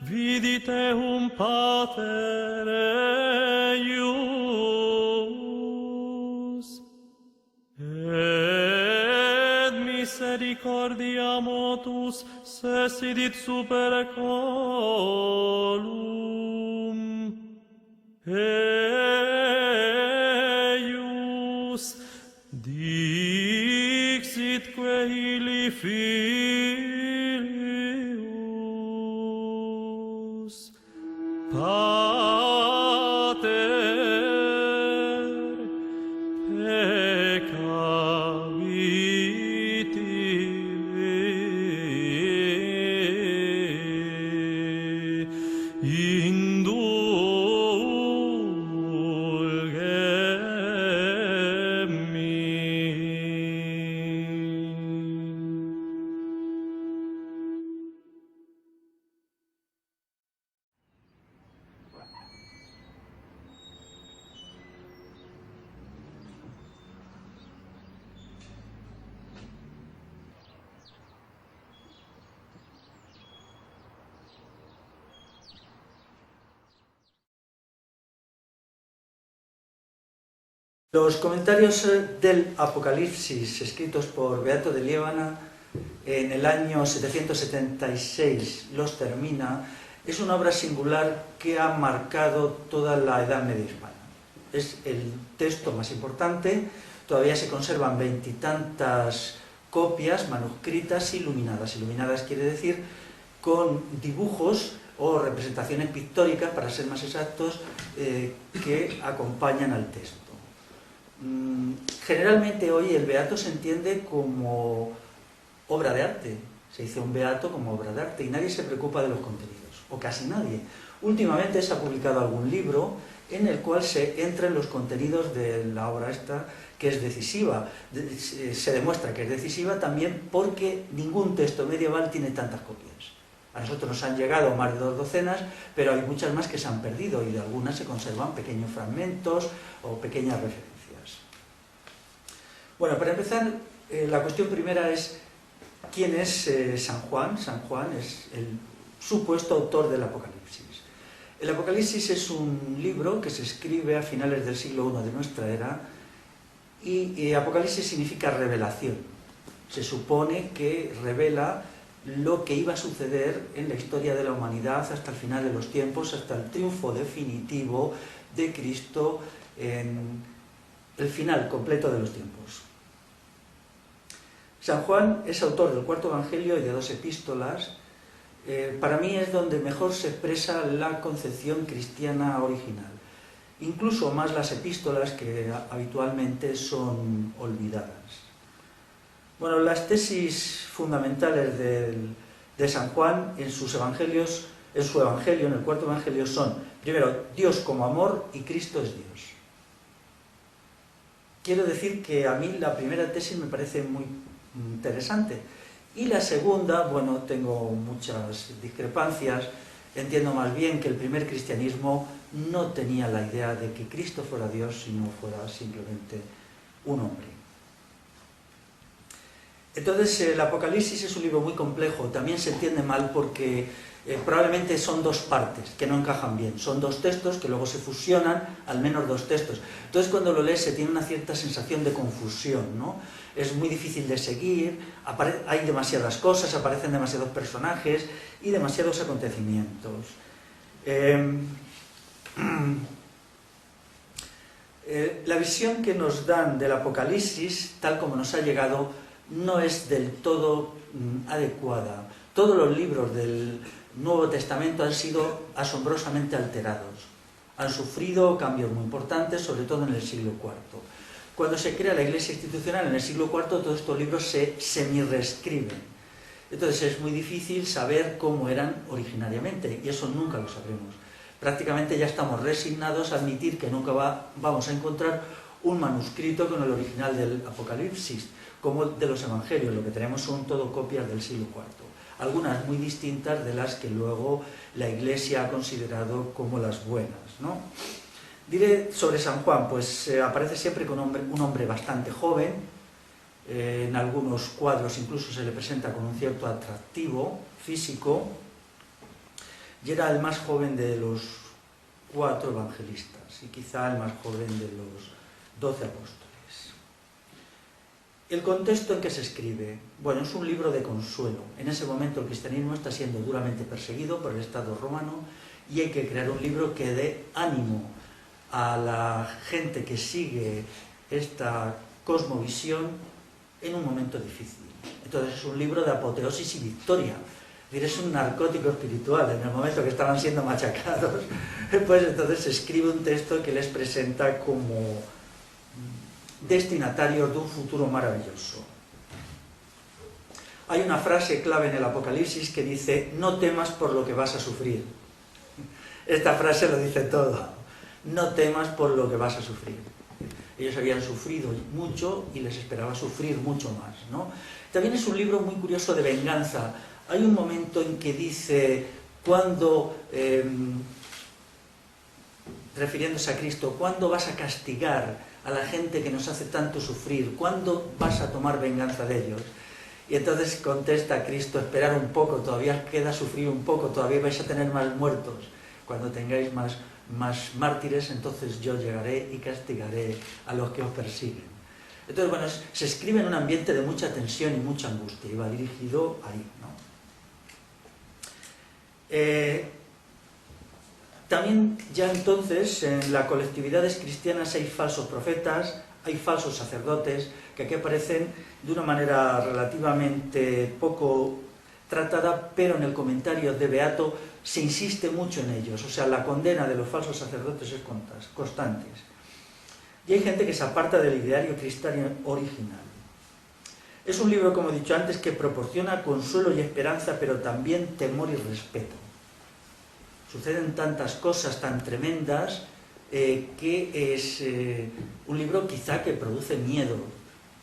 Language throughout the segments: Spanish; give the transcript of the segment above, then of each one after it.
Viditeum Pater eius, et misericordia motus sesidit super colum, eius dixit coeli filius, Pater, peccaviti Los comentarios del Apocalipsis escritos por Beato de Liébana en el año 776 los termina. Es una obra singular que ha marcado toda la Edad Media hispana. Es el texto más importante, todavía se conservan 20 y tantas copias manuscritas iluminadas. Iluminadas quiere decir con dibujos o representaciones pictóricas, para ser más exactos, que acompañan al texto. Generalmente hoy el beato se entiende como obra de arte. Se dice un beato como obra de arte y nadie se preocupa de los contenidos, o casi nadie. Últimamente se ha publicado algún libro en el cual se entra en los contenidos de la obra esta, que es decisiva. Se demuestra que es decisiva también porque ningún texto medieval tiene tantas copias. A nosotros nos han llegado más de 2 docenas, pero hay muchas más que se han perdido y de algunas se conservan pequeños fragmentos o pequeñas referencias. Bueno, para empezar, la cuestión primera es ¿quién es San Juan? San Juan es el supuesto autor del Apocalipsis. El Apocalipsis es un libro que se escribe a finales del siglo I de nuestra era y Apocalipsis significa revelación. Se supone que revela lo que iba a suceder en la historia de la humanidad hasta el final de los tiempos, hasta el triunfo definitivo de Cristo en el final completo de los tiempos. San Juan es autor del cuarto evangelio y de 2 epístolas. Para mí es donde mejor se expresa la concepción cristiana original, incluso más las epístolas que habitualmente son olvidadas. Bueno, las tesis fundamentales de San Juan en sus evangelios, en su evangelio, en el cuarto evangelio, son, primero, Dios como amor y Cristo es Dios. Quiero decir que a mí la primera tesis me parece muy interesante. Y la segunda, bueno, tengo muchas discrepancias. Entiendo más bien que el primer cristianismo no tenía la idea de que Cristo fuera Dios, sino fuera simplemente un hombre. Entonces, el Apocalipsis es un libro muy complejo. También se entiende mal porque probablemente son 2 partes que no encajan bien. Son 2 textos que luego se fusionan, al menos 2 textos. Entonces, cuando lo lees se tiene una cierta sensación de confusión, ¿no? Es muy difícil de seguir, hay demasiadas cosas, aparecen demasiados personajes y demasiados acontecimientos. La visión que nos dan del Apocalipsis, tal como nos ha llegado, no es del todo adecuada. Todos los libros del Nuevo Testamento han sido asombrosamente alterados. Han sufrido cambios muy importantes, sobre todo en el siglo IV. Cuando se crea la Iglesia institucional en el siglo IV, todos estos libros se semi-reescriben. Entonces es muy difícil saber cómo eran originariamente, y eso nunca lo sabremos. prácticamente ya estamos resignados a admitir que nunca vamos a encontrar un manuscrito con el original del Apocalipsis, como el de los Evangelios. Lo que tenemos son todo copias del siglo IV, algunas muy distintas de las que luego la Iglesia ha considerado como las buenas, ¿no? Diré sobre San Juan, pues aparece siempre con un hombre bastante joven, en algunos cuadros incluso se le presenta con un cierto atractivo físico, y era el más joven de los 4 evangelistas, y quizá el más joven de los 12 apóstoles. El contexto en que se escribe, bueno, es un libro de consuelo. En ese momento el cristianismo está siendo duramente perseguido por el Estado romano y hay que crear un libro que dé ánimo a la gente que sigue esta cosmovisión en un momento difícil. Entonces es un libro de apoteosis y victoria. Es un narcótico espiritual. En el momento que estaban siendo machacados, pues entonces se escribe un texto que les presenta como destinatarios de un futuro maravilloso. Hay una frase clave en el Apocalipsis que dice: no temas por lo que vas a sufrir. Esta frase lo dice todo. No temas por lo que vas a sufrir. Ellos habían sufrido mucho y les esperaba sufrir mucho más, ¿no? También es un libro muy curioso de venganza. Hay un momento en que dice, refiriéndose a Cristo, ¿cuándo vas a castigar a la gente que nos hace tanto sufrir? ¿Cuándo vas a tomar venganza de ellos? Y entonces contesta Cristo: esperar un poco, todavía queda sufrir un poco, todavía vais a tener más muertos. Cuando tengáis más mártires, entonces yo llegaré y castigaré a los que os persiguen. Entonces, bueno, se escribe en un ambiente de mucha tensión y mucha angustia, y va dirigido ahí, ¿no? También ya entonces en las colectividades cristianas hay falsos profetas, hay falsos sacerdotes, que aquí aparecen de una manera relativamente poco tratada, pero en el comentario de Beato se insiste mucho en ellos. O sea, la condena de los falsos sacerdotes es constante. Y hay gente que se aparta del ideario cristiano original. Es un libro, como he dicho antes, que proporciona consuelo y esperanza, pero también temor y respeto. Suceden tantas cosas tan tremendas que es un libro quizá que produce miedo.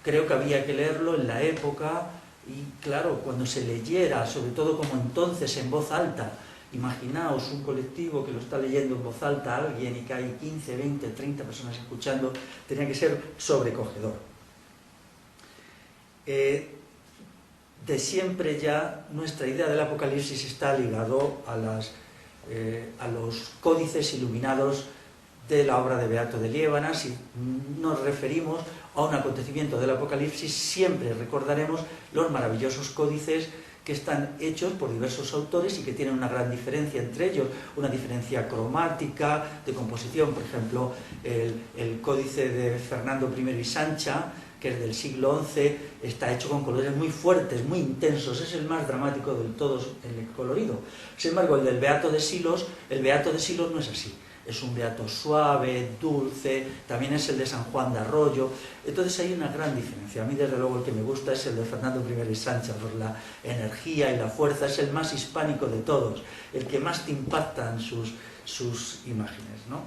Creo que había que leerlo en la época y, claro, cuando se leyera, sobre todo como entonces, en voz alta. Imaginaos un colectivo que lo está leyendo en voz alta a alguien y que hay 15, 20, 30 personas escuchando, tenía que ser sobrecogedor. De siempre ya nuestra idea del Apocalipsis está ligado a los códices iluminados de la obra de Beato de Liébana. Si nos referimos a un acontecimiento del Apocalipsis, siempre recordaremos los maravillosos códices que están hechos por diversos autores y que tienen una gran diferencia entre ellos, una diferencia cromática, de composición. Por ejemplo, el códice de Fernando I y Sancha, que es del siglo XI, está hecho con colores muy fuertes, muy intensos, es el más dramático de todos el colorido. Sin embargo, el del Beato de Silos no es así. Es un beato suave, dulce, también es el de San Juan de Arroyo. Entonces hay una gran diferencia. A mí, desde luego, el que me gusta es el de Fernando I y Sancha, por la energía y la fuerza. Es el más hispánico de todos, el que más te impactan sus imágenes, ¿no?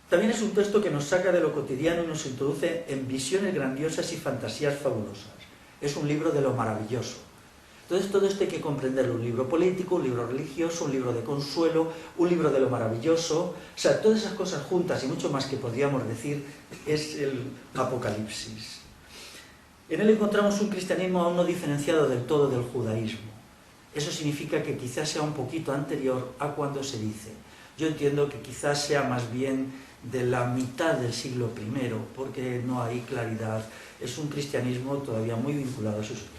También es un texto que nos saca de lo cotidiano y nos introduce en visiones grandiosas y fantasías fabulosas. Es un libro de lo maravilloso. Entonces todo esto hay que comprenderlo: un libro político, un libro religioso, un libro de consuelo, un libro de lo maravilloso. O sea, todas esas cosas juntas y mucho más que podríamos decir es el Apocalipsis. En él encontramos un cristianismo aún no diferenciado del todo del judaísmo. Eso significa que quizás sea un poquito anterior a cuando se dice. Yo entiendo que quizás sea más bien de la mitad del siglo I, porque no hay claridad. Es un cristianismo todavía muy vinculado a sus orígenes.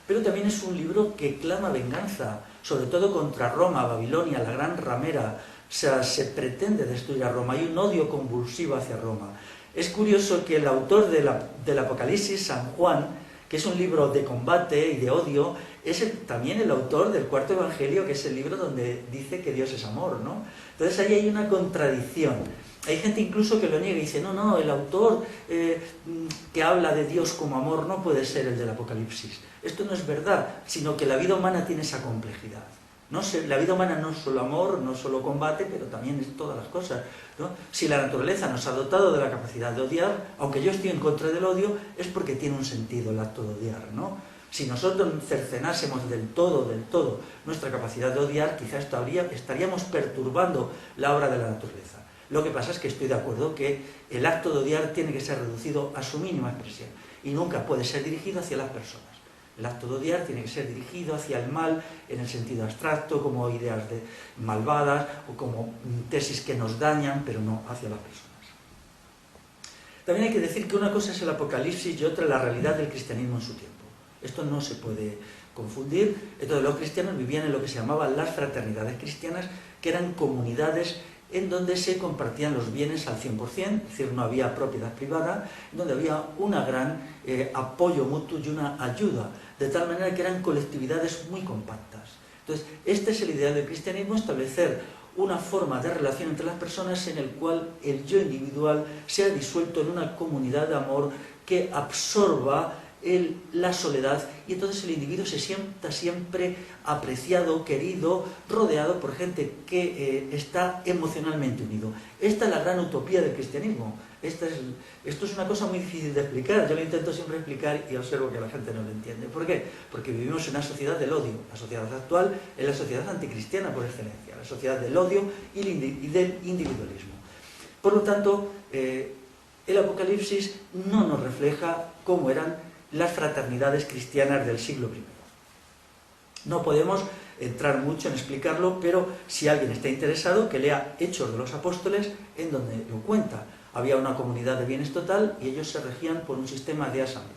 Pero también es un libro que clama venganza, sobre todo contra Roma, Babilonia, la gran ramera. O sea, se pretende destruir a Roma, hay un odio convulsivo hacia Roma. Es curioso que el autor del Apocalipsis, San Juan, que es un libro de combate y de odio, es también el autor del cuarto evangelio, que es el libro donde dice que Dios es amor, ¿no? Entonces ahí hay una contradicción. Hay gente incluso que lo niega y dice, no, el autor que habla de Dios como amor no puede ser el del Apocalipsis. Esto no es verdad, sino que la vida humana tiene esa complejidad. La vida humana no es solo amor, no es solo combate, pero también es todas las cosas, ¿no? Si la naturaleza nos ha dotado de la capacidad de odiar, aunque yo estoy en contra del odio, es porque tiene un sentido el acto de odiar, ¿no? Si nosotros cercenásemos del todo nuestra capacidad de odiar, quizás estaríamos perturbando la obra de la naturaleza. Lo que pasa es que estoy de acuerdo que el acto de odiar tiene que ser reducido a su mínima expresión y nunca puede ser dirigido hacia las personas. El acto de odiar tiene que ser dirigido hacia el mal en el sentido abstracto, como ideas malvadas o como tesis que nos dañan, pero no hacia las personas. También hay que decir que una cosa es el Apocalipsis y otra la realidad del cristianismo en su tiempo. Esto no se puede confundir. Entonces los cristianos vivían en lo que se llamaban las fraternidades cristianas, que eran comunidades en donde se compartían los bienes al 100%, es decir, no había propiedad privada, donde había un gran apoyo mutuo y una ayuda, de tal manera que eran colectividades muy compactas. Entonces, este es el ideal del cristianismo, establecer una forma de relación entre las personas en el cual el yo individual sea disuelto en una comunidad de amor que absorba la soledad, y entonces el individuo se sienta siempre apreciado, querido, rodeado por gente que está emocionalmente unido. Esta es la gran utopía del cristianismo. Esto es una cosa muy difícil de explicar. Yo lo intento siempre explicar y observo que la gente no lo entiende. ¿Por qué? Porque vivimos en una sociedad del odio. La sociedad actual es la sociedad anticristiana por excelencia, la sociedad del odio y del individualismo. Por lo tanto, el Apocalipsis no nos refleja cómo eran las fraternidades cristianas del siglo I. No podemos entrar mucho en explicarlo, pero si alguien está interesado, que lea Hechos de los Apóstoles, en donde lo cuenta. Había una comunidad de bienes total y ellos se regían por un sistema de asambleas.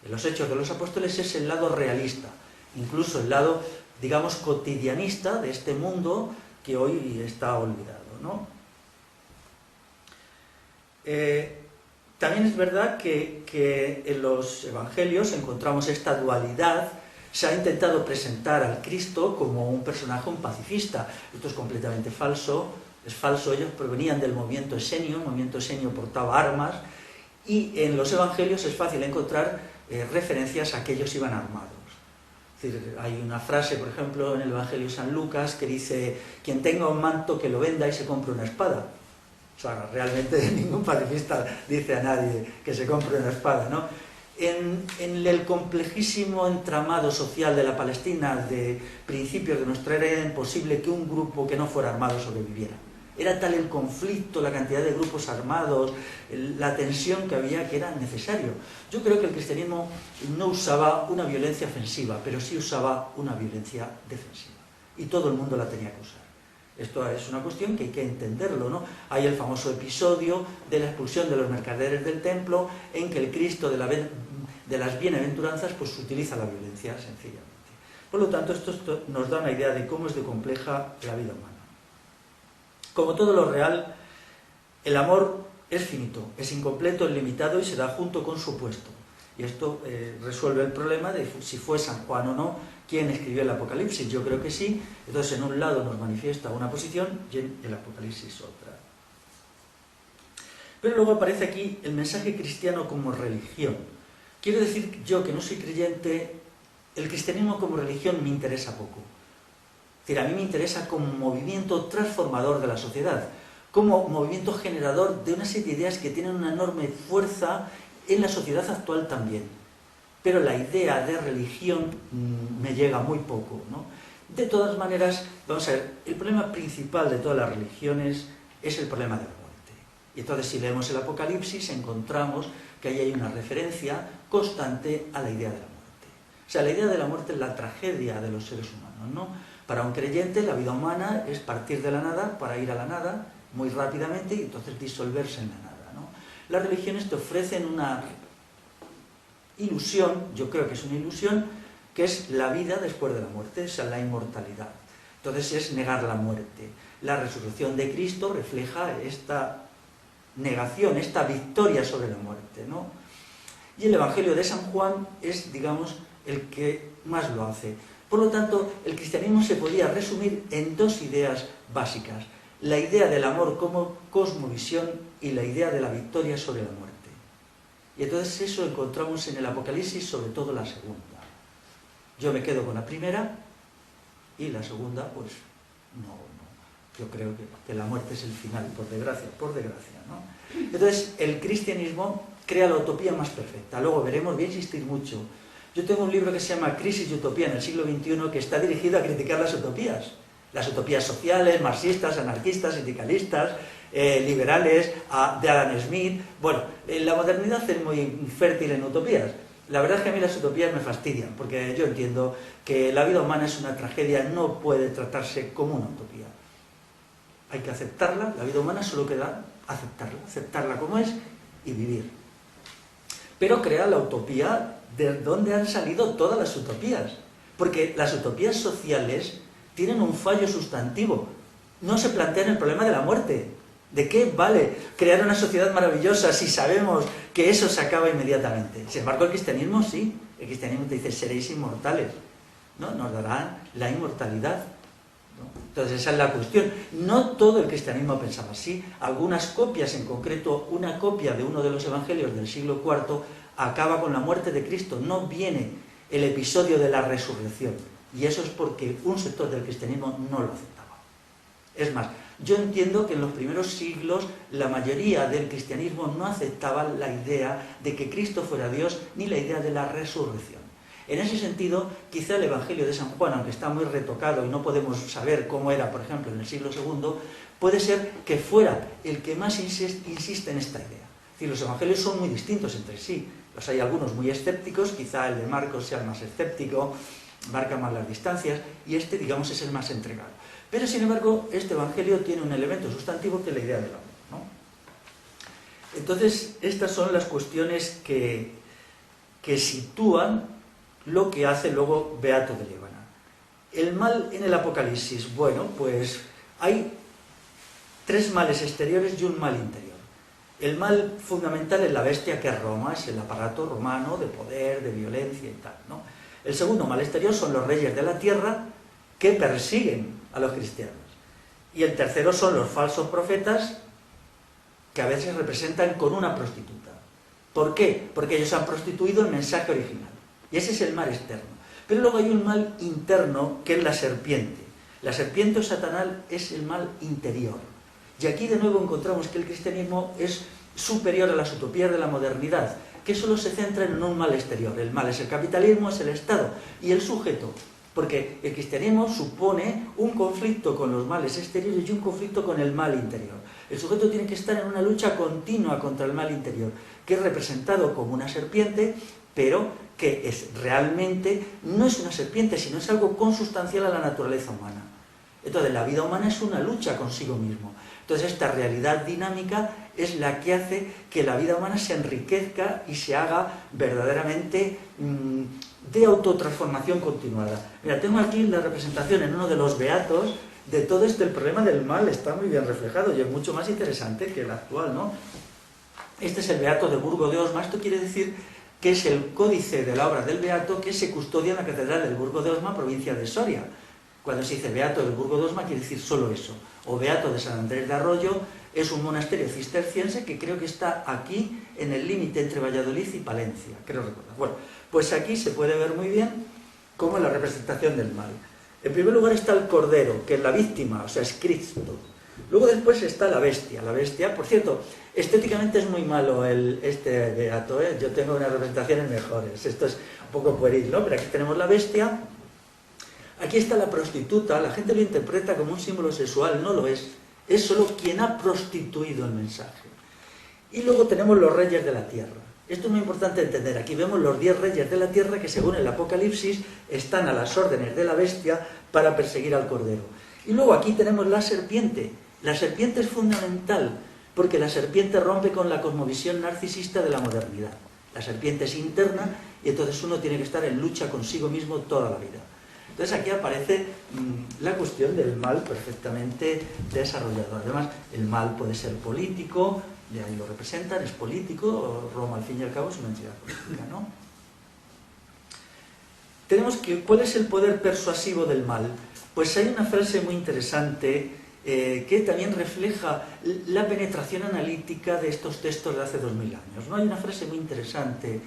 En los Hechos de los Apóstoles es el lado realista, incluso el lado, digamos, cotidianista de este mundo que hoy está olvidado, ¿no? También es verdad que en los evangelios encontramos esta dualidad. Se ha intentado presentar al Cristo como un personaje, un pacifista. Esto es completamente falso. Es falso. Ellos provenían del movimiento esenio. El movimiento esenio portaba armas. Y en los evangelios es fácil encontrar referencias a que ellos iban armados. Es decir, hay una frase, por ejemplo, en el Evangelio de San Lucas que dice: quien tenga un manto que lo venda y se compre una espada. O sea, realmente ningún pacifista dice a nadie que se compre una espada, ¿no? En el complejísimo entramado social de la Palestina de principios de nuestra era era imposible que un grupo que no fuera armado sobreviviera. Era tal el conflicto, la cantidad de grupos armados, la tensión que había, que era necesario. Yo creo que el cristianismo no usaba una violencia ofensiva, pero sí usaba una violencia defensiva. Y todo el mundo la tenía que usar. Esto es una cuestión que hay que entenderlo, ¿no? Hay el famoso episodio de la expulsión de los mercaderes del templo, en que el Cristo de las bienaventuranzas pues utiliza la violencia sencillamente. Por lo tanto, esto nos da una idea de cómo es de compleja la vida humana. Como todo lo real, el amor es finito, es incompleto, es limitado y se da junto con su puesto. Y esto resuelve el problema de si fue San Juan o no quien escribió el Apocalipsis. Yo creo que sí. Entonces, en un lado nos manifiesta una posición y en el Apocalipsis otra. Pero luego aparece aquí el mensaje cristiano como religión. Quiero decir yo, que no soy creyente, el cristianismo como religión me interesa poco. Es decir, a mí me interesa como movimiento transformador de la sociedad, como movimiento generador de una serie de ideas que tienen una enorme fuerza en la sociedad actual también. Pero la idea de religión me llega muy poco, ¿no? De todas maneras, vamos a ver, el problema principal de todas las religiones es el problema de la muerte. Y entonces, si leemos el Apocalipsis, encontramos que ahí hay una referencia constante a la idea de la muerte. O sea, la idea de la muerte es la tragedia de los seres humanos, ¿no? Para un creyente, la vida humana es partir de la nada para ir a la nada muy rápidamente y entonces disolverse en la nada, ¿no? Las religiones te ofrecen una ilusión, yo creo que es una ilusión, que es la vida después de la muerte, o sea, la inmortalidad. Entonces es negar la muerte. La resurrección de Cristo refleja esta negación, esta victoria sobre la muerte, ¿no? Y el Evangelio de San Juan es, digamos, el que más lo hace. Por lo tanto, el cristianismo se podía resumir en dos ideas básicas: la idea del amor como cosmovisión y la idea de la victoria sobre la muerte. Y entonces eso encontramos en el Apocalipsis, sobre todo la segunda. Yo me quedo con la primera y la segunda, pues, no. Yo creo que la muerte es el final, por desgracia, ¿no? Entonces, el cristianismo crea la utopía más perfecta. Luego veremos, voy a insistir mucho. Yo tengo un libro que se llama Crisis y Utopía en el siglo XXI, que está dirigido a criticar las utopías sociales, marxistas, anarquistas, sindicalistas, liberales, de Adam Smith. Bueno, la modernidad es muy fértil en utopías. La verdad es que a mí las utopías me fastidian, porque yo entiendo que la vida humana es una tragedia, no puede tratarse como una utopía. Hay que aceptarla, la vida humana solo queda aceptarla como es y vivir. Pero crea la utopía de donde han salido todas las utopías, porque las utopías sociales tienen un fallo sustantivo, no se plantean el problema de la muerte. ¿De qué vale crear una sociedad maravillosa si sabemos que eso se acaba inmediatamente? Sin embargo, el cristianismo sí, el cristianismo te dice seréis inmortales, ¿no? Nos darán la inmortalidad, ¿no? Entonces esa es la cuestión. No todo el cristianismo pensaba así. Algunas copias, en concreto una copia de uno de los evangelios del siglo IV, acaba con la muerte de Cristo. No viene el episodio de la resurrección. Y eso es porque un sector del cristianismo no lo aceptaba. Es más, yo entiendo que en los primeros siglos la mayoría del cristianismo no aceptaba la idea de que Cristo fuera Dios ni la idea de la resurrección. En ese sentido, quizá el Evangelio de San Juan, aunque está muy retocado y no podemos saber cómo era, por ejemplo, en el siglo II, puede ser que fuera el que más insiste en esta idea. Es decir, los evangelios son muy distintos entre sí. Los hay algunos muy escépticos, quizá el de Marcos sea el más escéptico, marca más las distancias, y este, digamos, es el más entregado. Pero, sin embargo, este evangelio tiene un elemento sustantivo que es la idea del amor, ¿no? Entonces, estas son las cuestiones que sitúan lo que hace luego Beato de Liébana. El mal en el Apocalipsis, bueno, pues hay tres males exteriores y un mal interior. El mal fundamental es la bestia, que es Roma, es el aparato romano de poder, de violencia y tal, ¿no? El segundo mal exterior son los reyes de la tierra que persiguen a los cristianos. Y el tercero son los falsos profetas que a veces representan con una prostituta. ¿Por qué? Porque ellos han prostituido el mensaje original. Y ese es el mal externo. Pero luego hay un mal interno que es la serpiente. La serpiente o Satanás es el mal interior. Y aquí de nuevo encontramos que el cristianismo es superior a las utopías de la modernidad, que solo se centran en un mal exterior. El mal es el capitalismo, es el Estado y el sujeto. Porque el cristianismo supone un conflicto con los males exteriores y un conflicto con el mal interior. El sujeto tiene que estar en una lucha continua contra el mal interior, que es representado como una serpiente, pero que realmente no es una serpiente, sino es algo consustancial a la naturaleza humana. Entonces, la vida humana es una lucha consigo mismo. Entonces, esta realidad dinámica es la que hace que la vida humana se enriquezca y se haga verdaderamente de autotransformación continuada. Mira, tengo aquí la representación en uno de los beatos de todo el problema del mal, está muy bien reflejado y es mucho más interesante que el actual, ¿no? Este es el beato de Burgo de Osma. Esto quiere decir que es el códice de la obra del beato que se custodia en la catedral del Burgo de Osma, provincia de Soria. Cuando se dice beato del Burgo de Osma quiere decir solo eso. O beato de San Andrés de Arroyo es un monasterio cisterciense que creo que está aquí en el límite entre Valladolid y Palencia, creo recordar. Bueno, pues aquí se puede ver muy bien cómo es la representación del mal. En primer lugar está el cordero, que es la víctima, o sea, es Cristo. Luego después está la bestia. La bestia, por cierto, estéticamente es muy malo este beato, ¿eh? Yo tengo unas representaciones mejores. Esto es un poco pueril, ¿no? Pero aquí tenemos la bestia. Aquí está la prostituta. La gente lo interpreta como un símbolo sexual. No lo es. Es solo quien ha prostituido el mensaje. Y luego tenemos los reyes de la tierra. Esto es muy importante entender. Aquí vemos los 10 reyes de la tierra que, según el Apocalipsis, están a las órdenes de la bestia para perseguir al cordero. Y luego aquí tenemos la serpiente. La serpiente es fundamental porque la serpiente rompe con la cosmovisión narcisista de la modernidad. La serpiente es interna y entonces uno tiene que estar en lucha consigo mismo toda la vida. Entonces aquí aparece la cuestión del mal perfectamente desarrollado. Además, el mal puede ser político, y ahí lo representan, es político. Roma, al fin y al cabo, es una entidad política, ¿no? Tenemos que, ¿cuál es el poder persuasivo del mal? Pues hay una frase muy interesante que también refleja la penetración analítica de estos textos de hace 2000 años, ¿no? Hay una frase muy interesante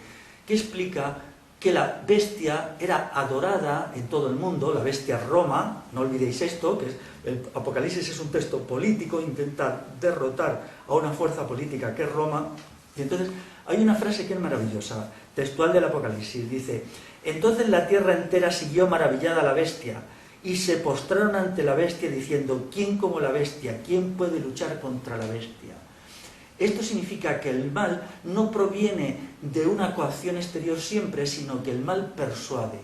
que explica que la bestia era adorada en todo el mundo, la bestia Roma, no olvidéis esto, que el Apocalipsis es un texto político, intenta derrotar a una fuerza política que es Roma, y entonces hay una frase que es maravillosa, textual del Apocalipsis, dice: entonces la tierra entera siguió maravillada a la bestia, y se postraron ante la bestia diciendo: ¿quién como la bestia? ¿Quién puede luchar contra la bestia? Esto significa que el mal no proviene de una coacción exterior siempre, sino que el mal persuade.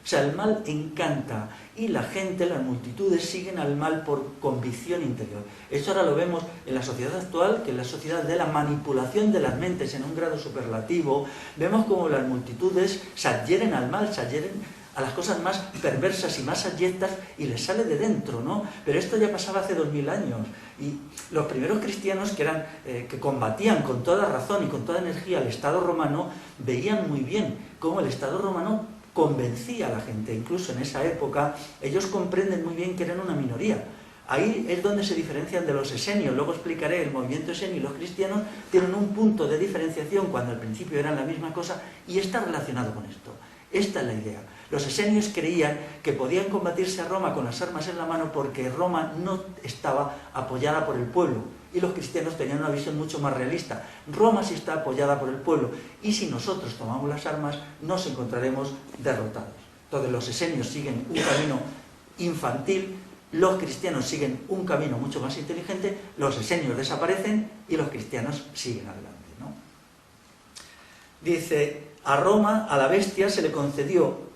O sea, el mal encanta y la gente, las multitudes, siguen al mal por convicción interior. Esto ahora lo vemos en la sociedad actual, que es la sociedad de la manipulación de las mentes en un grado superlativo. Vemos como las multitudes se adhieren al mal, se adhieren a las cosas más perversas y más abyectas y les sale de dentro, ¿no? Pero esto ya pasaba hace 2000 años y los primeros cristianos que combatían con toda razón y con toda energía al Estado romano veían muy bien cómo el Estado romano convencía a la gente. Incluso en esa época ellos comprenden muy bien que eran una minoría. Ahí es donde se diferencian de los esenios. Luego explicaré, el movimiento esenio y los cristianos tienen un punto de diferenciación cuando al principio eran la misma cosa y está relacionado con esto. Esta es la idea. Los esenios creían que podían combatirse a Roma con las armas en la mano porque Roma no estaba apoyada por el pueblo y los cristianos tenían una visión mucho más realista. Roma sí está apoyada por el pueblo y si nosotros tomamos las armas nos encontraremos derrotados. Entonces los esenios siguen un camino infantil, los cristianos siguen un camino mucho más inteligente, los esenios desaparecen y los cristianos siguen adelante, ¿no? Dice: a Roma, a la bestia, se le concedió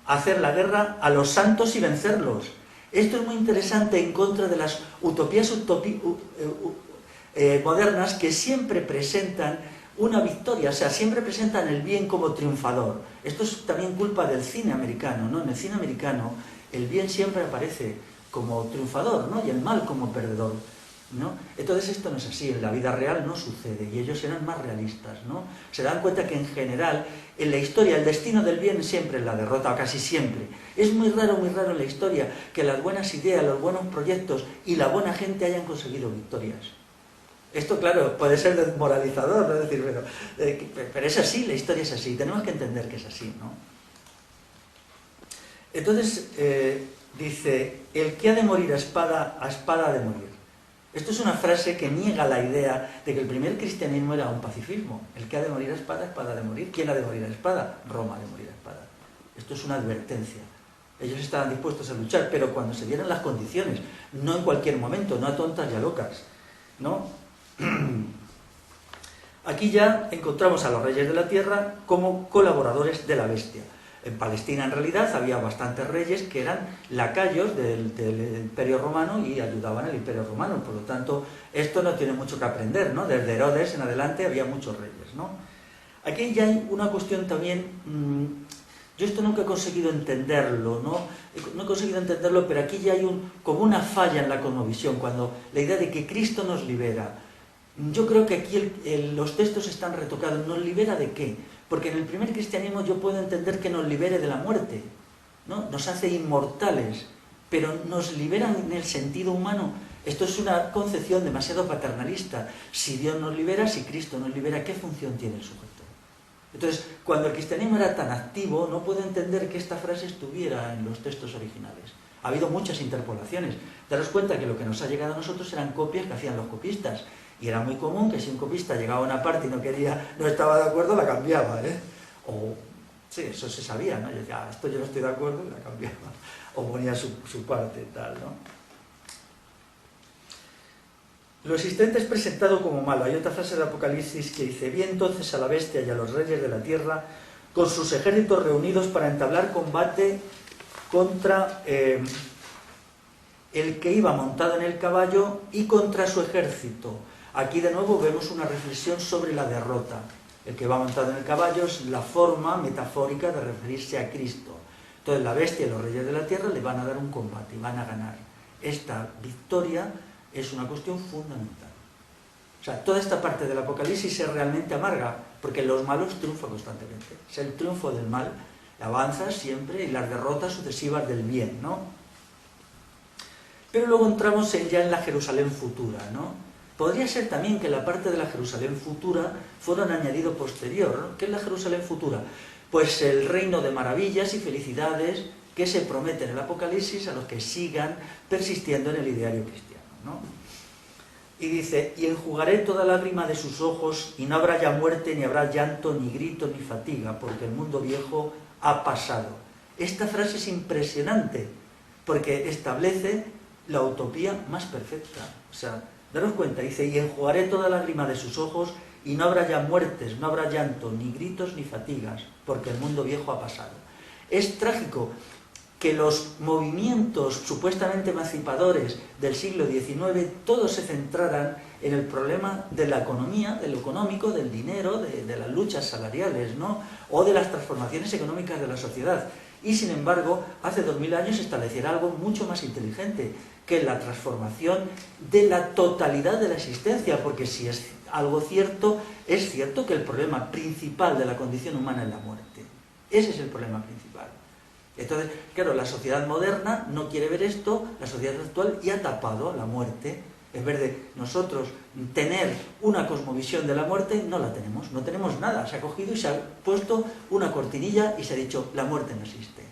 hacer la guerra a los santos y vencerlos. Esto es muy interesante en contra de las utopías modernas que siempre presentan una victoria, o sea, siempre presentan el bien como triunfador. Esto es también culpa del cine americano, ¿no? En el cine americano el bien siempre aparece como triunfador, ¿no? Y el mal como perdedor, ¿no? Entonces esto no es así, en la vida real no sucede y ellos eran más realistas, ¿no? Se dan cuenta que en general en la historia el destino del bien siempre es la derrota, o casi siempre. Es muy raro en la historia que las buenas ideas, los buenos proyectos y la buena gente hayan conseguido victorias. Esto, claro, puede ser desmoralizador, ¿no? Es decir, pero es así, la historia es así, tenemos que entender que es así, ¿no? Entonces, dice: el que ha de morir a espada ha de morir. Esto es una frase que niega la idea de que el primer cristianismo era un pacifismo. El que ha de morir a espada ha de morir. ¿Quién ha de morir a espada? Roma ha de morir a espada. Esto es una advertencia. Ellos estaban dispuestos a luchar, pero cuando se dieran las condiciones, no en cualquier momento, no a tontas y a locas, ¿no? Aquí ya encontramos a los reyes de la tierra como colaboradores de la bestia. En Palestina, en realidad, había bastantes reyes que eran lacayos del Imperio Romano y ayudaban al Imperio Romano. Por lo tanto, esto no tiene mucho que aprender, ¿no? Desde Herodes en adelante había muchos reyes, ¿no? Aquí ya hay una cuestión también. Yo esto nunca he conseguido entenderlo, ¿no? No he conseguido entenderlo, pero aquí ya hay como una falla en la cosmovisión, cuando la idea de que Cristo nos libera. Yo creo que aquí los textos están retocados. ¿Nos libera de qué? Porque en el primer cristianismo yo puedo entender que nos libere de la muerte, ¿no? Nos hace inmortales, pero nos libera en el sentido humano. Esto es una concepción demasiado paternalista. Si Dios nos libera, si Cristo nos libera, ¿qué función tiene el sujeto? Entonces, cuando el cristianismo era tan activo, no puedo entender que esta frase estuviera en los textos originales. Ha habido muchas interpolaciones. Daros cuenta que lo que nos ha llegado a nosotros eran copias que hacían los copistas. Y era muy común que si un copista llegaba a una parte y no estaba de acuerdo, la cambiaba, ¿eh? O, sí, eso se sabía, ¿no? Yo decía, esto yo no estoy de acuerdo, y la cambiaba. O ponía su parte, tal, ¿no? Lo existente es presentado como malo. Hay otra frase del Apocalipsis que dice: vi entonces a la bestia y a los reyes de la tierra con sus ejércitos reunidos para entablar combate contra el que iba montado en el caballo y contra su ejército. Aquí de nuevo vemos una reflexión sobre la derrota. El que va montado en el caballo es la forma metafórica de referirse a Cristo. Entonces la bestia y los reyes de la tierra le van a dar un combate y van a ganar. Esta victoria es una cuestión fundamental. O sea, toda esta parte del Apocalipsis es realmente amarga, porque los malos triunfan constantemente. Es el triunfo del mal, avanza siempre, y las derrotas sucesivas del bien, ¿no? Pero luego entramos ya en la Jerusalén futura, ¿no? Podría ser también que la parte de la Jerusalén futura fuera un añadido posterior, ¿no? ¿Qué es la Jerusalén futura? pues el reino de maravillas y felicidades que se promete en el Apocalipsis a los que sigan persistiendo en el ideario cristiano, ¿no? Y dice, y enjugaré toda lágrima de sus ojos, y no habrá ya muerte, ni habrá llanto, ni grito, ni fatiga, porque el mundo viejo ha pasado. Esta frase es impresionante, porque establece la utopía más perfecta. O sea, daros cuenta, dice, y enjugaré toda lágrima de sus ojos, y no habrá ya muertes, no habrá llanto, ni gritos, ni fatigas, porque el mundo viejo ha pasado. Es trágico que los movimientos supuestamente emancipadores del siglo XIX todos se centraran en el problema de la economía, de lo económico, del dinero, de las luchas salariales, ¿no? O de las transformaciones económicas de la sociedad. Y sin embargo, hace 2000 años se estableciera algo mucho más inteligente, que la transformación de la totalidad de la existencia, porque si es algo cierto, es cierto que el problema principal de la condición humana es la muerte. Ese es el problema principal. Entonces, claro, la sociedad moderna no quiere ver esto, la sociedad actual ya ha tapado la muerte. En vez de nosotros tener una cosmovisión de la muerte, no la tenemos, no tenemos nada. Se ha cogido y se ha puesto una cortinilla y se ha dicho, la muerte no existe,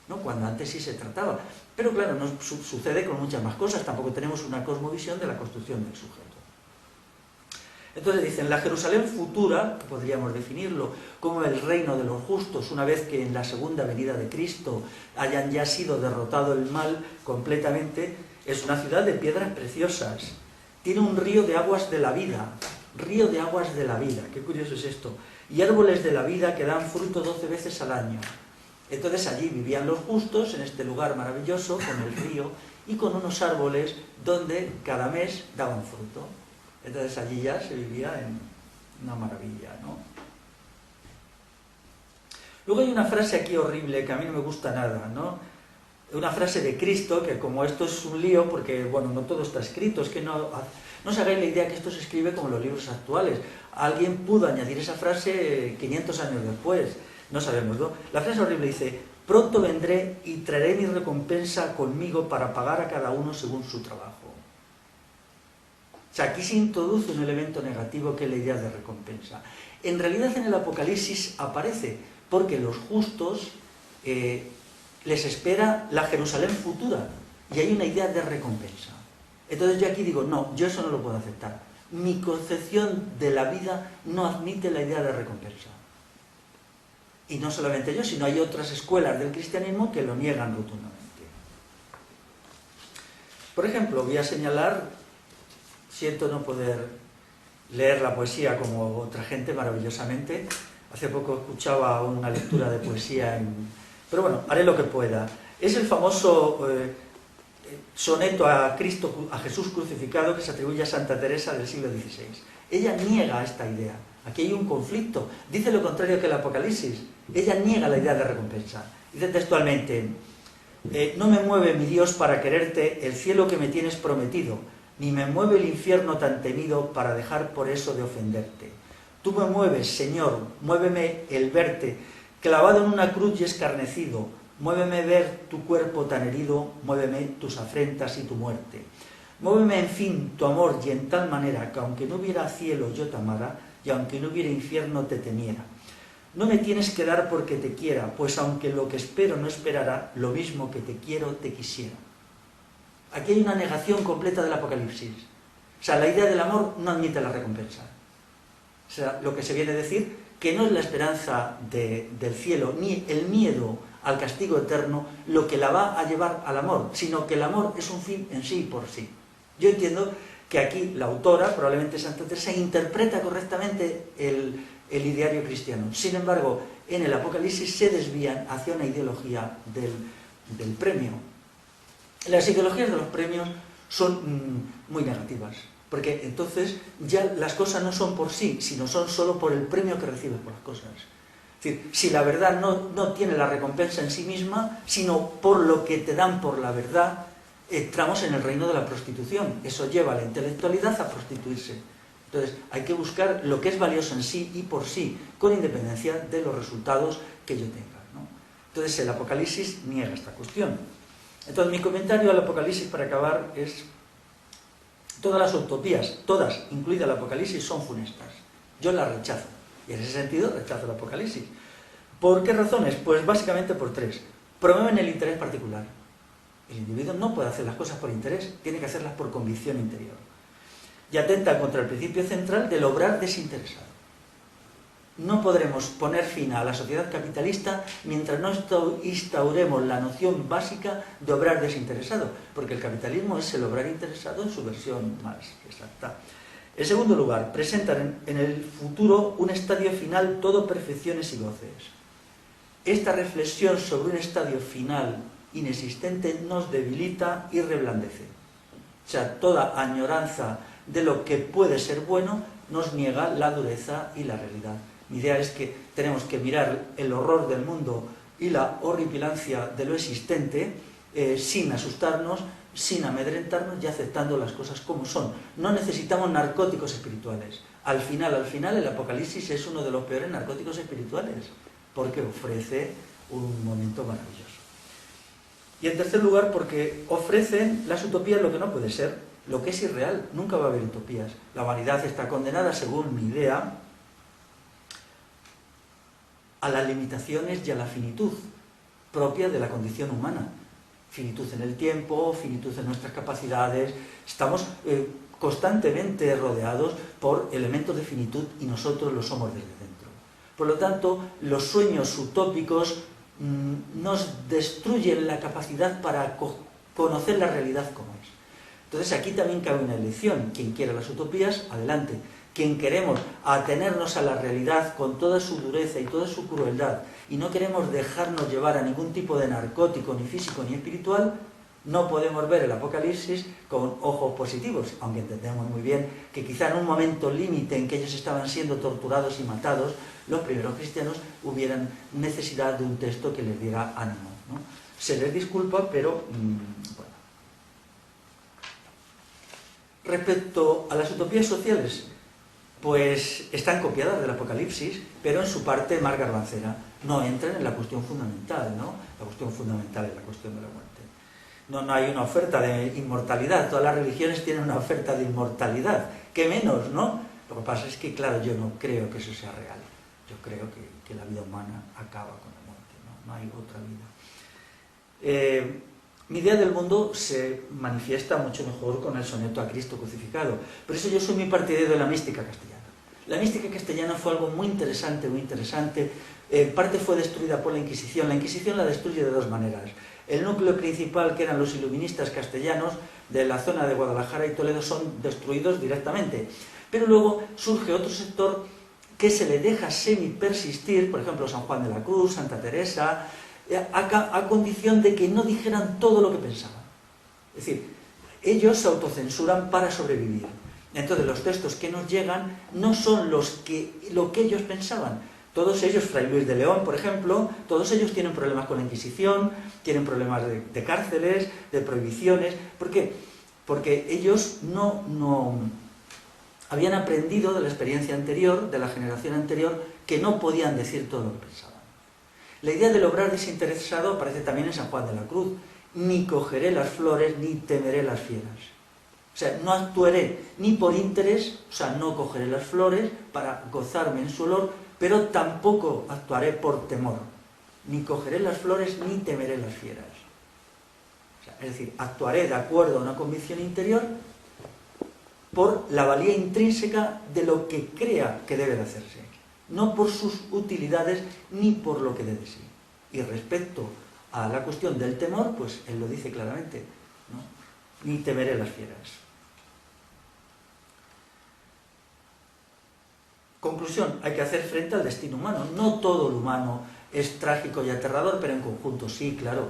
¿no? Cuando antes sí se trataba. Pero claro, no sucede con muchas más cosas, tampoco tenemos una cosmovisión de la construcción del sujeto. Entonces dicen, la Jerusalén futura, podríamos definirlo como el reino de los justos, una vez que en la segunda venida de Cristo hayan ya sido derrotado el mal completamente, es una ciudad de piedras preciosas, tiene un río de aguas de la vida, río de aguas de la vida, qué curioso es esto, y árboles de la vida que dan fruto 12 veces al año. Entonces allí vivían los justos, en este lugar maravilloso, con el río, y con unos árboles donde cada mes daban fruto. Entonces allí ya se vivía en una maravilla, ¿no? Luego hay una frase aquí horrible que a mí no me gusta nada, ¿no? Una frase de Cristo, que como esto es un lío, porque, bueno, no todo está escrito, es que no os hagáis la idea que esto se escribe como los libros actuales. Alguien pudo añadir esa frase 500 años después, no sabemos, ¿no? La frase horrible dice, pronto vendré y traeré mi recompensa conmigo para pagar a cada uno según su trabajo. O sea, aquí se introduce un elemento negativo que es la idea de recompensa. En realidad en el Apocalipsis aparece, porque los justos les espera la Jerusalén futura, y hay una idea de recompensa. Entonces yo aquí digo, no, yo eso no lo puedo aceptar. Mi concepción de la vida no admite la idea de recompensa. Y no solamente yo, sino hay otras escuelas del cristianismo que lo niegan rotundamente. Por ejemplo, voy a señalar, siento no poder leer la poesía como otra gente maravillosamente. Hace poco escuchaba una lectura de poesía, pero bueno, haré lo que pueda. Es el famoso soneto a Jesús crucificado que se atribuye a Santa Teresa del siglo XVI. Ella niega esta idea. Aquí hay un conflicto. Dice lo contrario que el Apocalipsis. Ella niega la idea de recompensa. Dice textualmente, no me mueve, mi Dios, para quererte el cielo que me tienes prometido, ni me mueve el infierno tan temido para dejar por eso de ofenderte. Tú me mueves, Señor, muéveme el verte, clavado en una cruz y escarnecido, muéveme ver tu cuerpo tan herido, muéveme tus afrentas y tu muerte. Muéveme, en fin, tu amor, y en tal manera que aunque no hubiera cielo yo te amara, y aunque no hubiera infierno te temiera. No me tienes que dar porque te quiera, pues aunque lo que espero no esperará, lo mismo que te quiero te quisiera. Aquí hay una negación completa del Apocalipsis. O sea, la idea del amor no admite la recompensa. O sea, lo que se viene a decir, que no es la esperanza del cielo, ni el miedo al castigo eterno, lo que la va a llevar al amor, sino que el amor es un fin en sí por sí. Yo entiendo que aquí la autora, probablemente Santa Teresa, interpreta correctamente el ideario cristiano. Sin embargo, en el Apocalipsis se desvían hacia una ideología del premio. Las ideologías de los premios son muy negativas, porque entonces ya las cosas no son por sí, sino son solo por el premio que recibes por las cosas. Es decir, si la verdad no tiene la recompensa en sí misma, sino por lo que te dan por la verdad, entramos en el reino de la prostitución. Eso lleva a la intelectualidad a prostituirse. Entonces hay que buscar lo que es valioso en sí y por sí, con independencia de los resultados que yo tenga, ¿no? Entonces el Apocalipsis niega esta cuestión. Entonces mi comentario al Apocalipsis, para acabar, es: todas las utopías, todas, incluida el Apocalipsis, son funestas. Yo las rechazo. Y en ese sentido rechazo el Apocalipsis. ¿Por qué razones? Pues básicamente por tres. Promueven el interés particular. El individuo no puede hacer las cosas por interés, tiene que hacerlas por convicción interior. Y atentan contra el principio central del obrar desinteresado. No podremos poner fin a la sociedad capitalista mientras no instauremos la noción básica de obrar desinteresado, porque el capitalismo es el obrar interesado en su versión más exacta. En segundo lugar, presentan en el futuro un estadio final todo perfecciones y goces. Esta reflexión sobre un estadio final inexistente nos debilita y reblandece. O sea, toda añoranza de lo que puede ser bueno nos niega la dureza y la realidad. Mi idea es que tenemos que mirar el horror del mundo y la horripilancia de lo existente sin asustarnos, sin amedrentarnos y aceptando las cosas como son. No necesitamos narcóticos espirituales. Al final, el Apocalipsis es uno de los peores narcóticos espirituales, porque ofrece un momento maravilloso. Y en tercer lugar, porque ofrecen las utopías lo que no puede ser, lo que es irreal. Nunca va a haber utopías. La humanidad está condenada, según mi idea, a las limitaciones y a la finitud propia de la condición humana. Finitud en el tiempo, finitud en nuestras capacidades. Estamos constantemente rodeados por elementos de finitud y nosotros lo somos desde dentro. Por lo tanto, los sueños utópicos nos destruyen la capacidad para conocer la realidad como es. Entonces aquí también cabe una elección. Quien quiera las utopías, adelante. Quien queremos atenernos a la realidad con toda su dureza y toda su crueldad y no queremos dejarnos llevar a ningún tipo de narcótico, ni físico ni espiritual, no podemos ver el Apocalipsis con ojos positivos, aunque entendemos muy bien que quizá en un momento límite en que ellos estaban siendo torturados y matados, los primeros cristianos hubieran necesidad de un texto que les diera ánimo, ¿no? Se les disculpa, pero bueno. Respecto a las utopías sociales, pues están copiadas del Apocalipsis, pero en su parte más garbancera. No entran en la cuestión fundamental, ¿no? La cuestión fundamental es la cuestión de la muerte. No hay una oferta de inmortalidad. Todas las religiones tienen una oferta de inmortalidad. ¿Qué menos, no? Lo que pasa es que, claro, yo no creo que eso sea real. Yo creo que la vida humana acaba con la muerte, ¿no? No hay otra vida. Mi idea del mundo se manifiesta mucho mejor con el soneto a Cristo crucificado. Por eso yo soy muy partidario de la mística castellana. La mística castellana fue algo muy interesante, muy interesante. En parte fue destruida por la Inquisición. La Inquisición la destruye de dos maneras. El núcleo principal, que eran los iluministas castellanos de la zona de Guadalajara y Toledo, son destruidos directamente. Pero luego surge otro sector que se le deja semi-persistir, por ejemplo, San Juan de la Cruz, Santa Teresa, a condición de que no dijeran todo lo que pensaban. Es decir, ellos se autocensuran para sobrevivir. Entonces los textos que nos llegan no son lo que ellos pensaban. Todos ellos, Fray Luis de León, por ejemplo, todos ellos tienen problemas con la Inquisición, tienen problemas de cárceles, de prohibiciones. ¿Por qué? Porque ellos no habían aprendido de la experiencia anterior, de la generación anterior, que no podían decir todo lo que pensaban. La idea del obrar desinteresado aparece también en San Juan de la Cruz. Ni cogeré las flores, ni temeré las fieras. O sea, no actuaré ni por interés, o sea, no cogeré las flores para gozarme en su olor, pero tampoco actuaré por temor. Ni cogeré las flores, ni temeré las fieras. O sea, es decir, actuaré de acuerdo a una convicción interior por la valía intrínseca de lo que crea que debe de hacerse. No por sus utilidades ni por lo que dé de sí. Y respecto a la cuestión del temor, pues él lo dice claramente, ¿no? Ni temeré las fieras. Conclusión, hay que hacer frente al destino humano. No todo lo humano es trágico y aterrador, pero en conjunto sí, claro.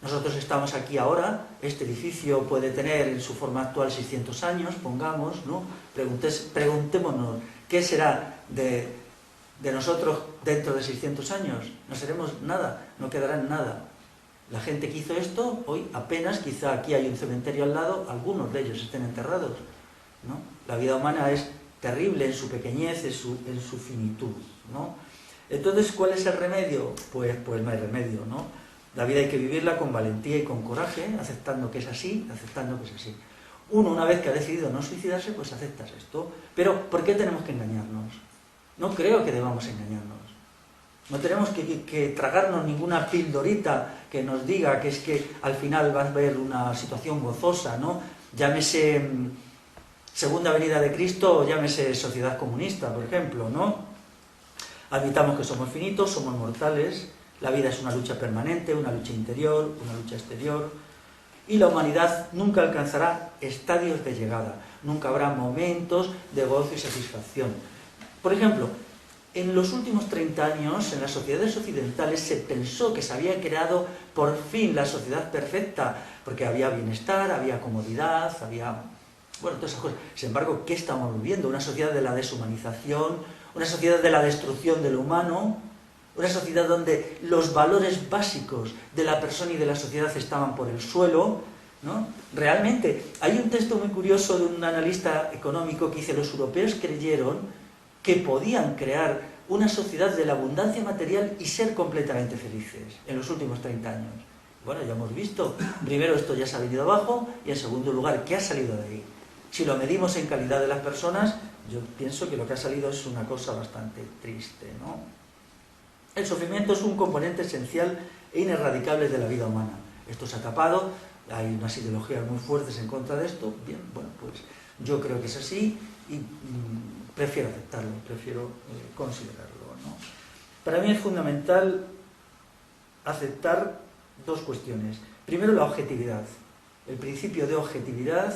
Nosotros estamos aquí ahora, este edificio puede tener en su forma actual 600 años, pongamos, ¿no? Preguntémonos, ¿qué será de nosotros dentro de 600 años? No seremos nada, no quedará en nada. La gente que hizo esto, hoy apenas, quizá aquí hay un cementerio al lado, algunos de ellos estén enterrados, ¿no? La vida humana es terrible en su pequeñez, en su finitud, ¿no? Entonces, ¿cuál es el remedio? Pues no hay remedio, ¿no? La vida hay que vivirla con valentía y con coraje, aceptando que es así, aceptando que es así. Uno, una vez que ha decidido no suicidarse, pues aceptas esto. Pero, ¿por qué tenemos que engañarnos? No creo que debamos engañarnos. No tenemos que tragarnos ninguna pildorita que nos diga que es que al final va a haber una situación gozosa, ¿no? Llámese Segunda Venida de Cristo o llámese sociedad comunista, por ejemplo, ¿no? Admitamos que somos finitos, somos mortales, la vida es una lucha permanente, una lucha interior, una lucha exterior, y la humanidad nunca alcanzará estadios de llegada, nunca habrá momentos de gozo y satisfacción. Por ejemplo, en los últimos 30 años, en las sociedades occidentales, se pensó que se había creado por fin la sociedad perfecta, porque había bienestar, había comodidad, había... bueno, todas esas cosas. Sin embargo, ¿qué estamos viviendo? Una sociedad de la deshumanización, una sociedad de la destrucción de lo humano, una sociedad donde los valores básicos de la persona y de la sociedad estaban por el suelo, ¿no? Realmente, hay un texto muy curioso de un analista económico que dice: los europeos creyeron que podían crear una sociedad de la abundancia material y ser completamente felices en los últimos 30 años. Bueno, ya hemos visto, primero esto ya se ha venido abajo, y en segundo lugar, ¿qué ha salido de ahí? Si lo medimos en calidad de las personas, yo pienso que lo que ha salido es una cosa bastante triste, ¿no? El sufrimiento es un componente esencial e ineradicable de la vida humana. Esto se ha tapado, hay unas ideologías muy fuertes en contra de esto. Bien, bueno, pues yo creo que es así y prefiero aceptarlo, prefiero considerarlo, ¿no? Para mí es fundamental aceptar dos cuestiones. Primero, la objetividad, el principio de objetividad,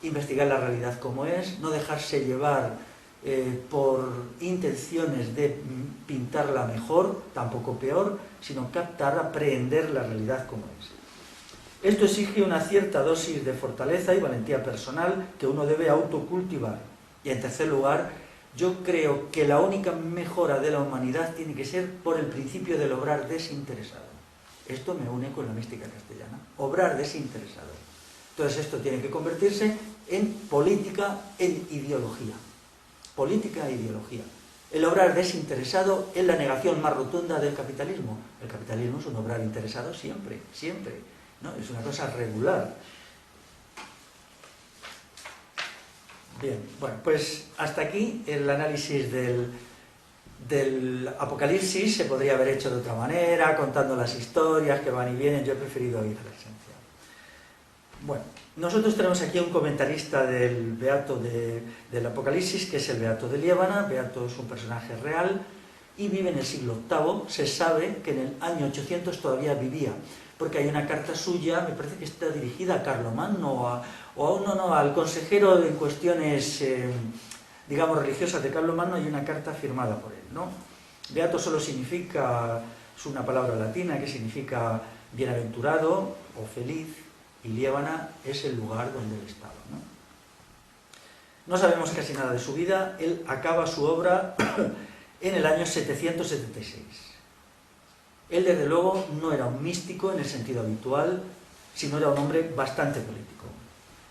investigar la realidad como es, no dejarse llevar por intenciones de pintarla mejor, tampoco peor, sino captar, aprehender la realidad como es. Esto exige una cierta dosis de fortaleza y valentía personal que uno debe autocultivar. Y en tercer lugar, yo creo que la única mejora de la humanidad tiene que ser por el principio del obrar desinteresado. Esto me une con la mística castellana, obrar desinteresado. Entonces esto tiene que convertirse en política, en ideología. Política e ideología. El obrar desinteresado es la negación más rotunda del capitalismo. El capitalismo es un obrar interesado siempre, siempre, ¿no? Es una cosa regular. Bien, bueno, pues hasta aquí el análisis del Apocalipsis. Se podría haber hecho de otra manera, contando las historias que van y vienen. Yo he preferido ir a la esencia. Bueno, nosotros tenemos aquí un comentarista del Beato del Apocalipsis, que es el Beato de Liébana. Beato es un personaje real y vive en el siglo VIII. Se sabe que en el año 800 todavía vivía, porque hay una carta suya, me parece que está dirigida a Carlomagno al consejero en cuestiones, digamos, religiosas de Carlomagno. Hay una carta firmada por él, ¿no? Beato solo significa, es una palabra latina que significa bienaventurado o feliz, y Liébana es el lugar donde él estaba, ¿no? No sabemos casi nada de su vida. Él acaba su obra en el año 776. Él, desde luego, no era un místico en el sentido habitual, sino era un hombre bastante político.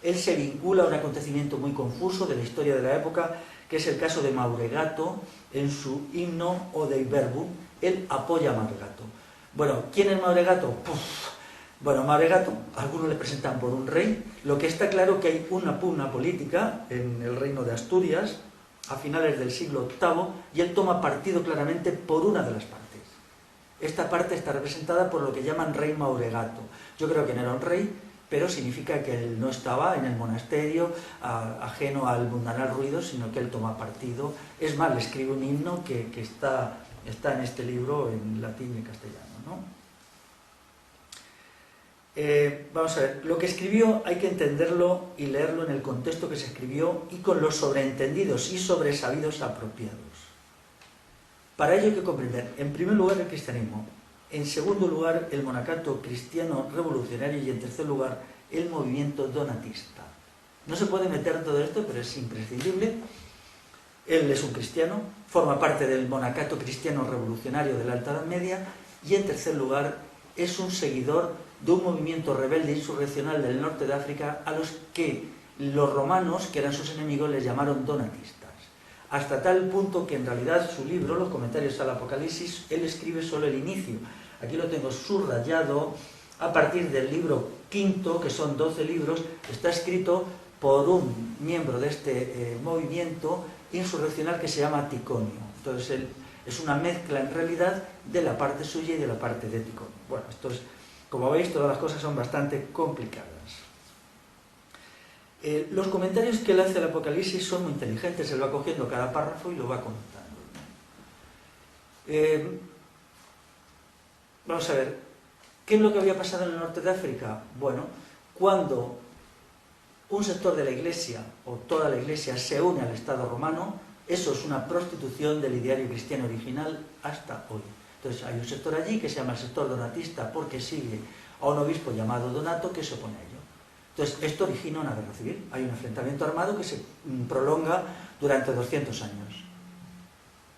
Él se vincula a un acontecimiento muy confuso de la historia de la época, que es el caso de Mauregato. En su himno o Dei Verbum, él apoya a Mauregato. Bueno, ¿quién es Mauregato? Bueno, Mauregato, algunos le presentan por un rey. Lo que está claro que hay una pugna política en el reino de Asturias a finales del siglo VIII, y él toma partido claramente por una de las partes. Esta parte está representada por lo que llaman rey Mauregato. Yo creo que no era un rey, pero significa que él no estaba en el monasterio ajeno al mundanal ruido, sino que él toma partido. Es más, le escribe un himno que está en este libro en latín y castellano, ¿no? Vamos a ver, lo que escribió hay que entenderlo y leerlo en el contexto que se escribió y con los sobreentendidos y sobresabidos apropiados. Para ello hay que comprender, en primer lugar, el cristianismo, en segundo lugar, el monacato cristiano revolucionario, y en tercer lugar, el movimiento donatista. No se puede meter todo esto, pero es imprescindible. Él es un cristiano, forma parte del monacato cristiano revolucionario de la Alta Edad Media, y en tercer lugar, es un seguidor de un movimiento rebelde insurreccional del norte de África, a los que los romanos, que eran sus enemigos, les llamaron donatistas. Hasta tal punto que en realidad su libro, Los comentarios al Apocalipsis, él escribe solo el inicio. Aquí lo tengo subrayado a partir del libro quinto, que son 12 libros. Está escrito por un miembro de este movimiento insurreccional que se llama Ticonio. Entonces Es una mezcla en realidad de la parte suya y de la parte de Ticonio. Bueno, esto es, como veis, todas las cosas son bastante complicadas. Los comentarios que él hace al Apocalipsis son muy inteligentes, él va cogiendo cada párrafo y lo va comentando. Vamos a ver, ¿qué es lo que había pasado en el norte de África? Bueno, cuando un sector de la Iglesia, o toda la Iglesia, se une al Estado romano, eso es una prostitución del ideario cristiano original hasta hoy. Entonces hay un sector allí que se llama el sector donatista porque sigue a un obispo llamado Donato que se opone a ello. Entonces esto origina una guerra civil, hay un enfrentamiento armado que se prolonga durante 200 años.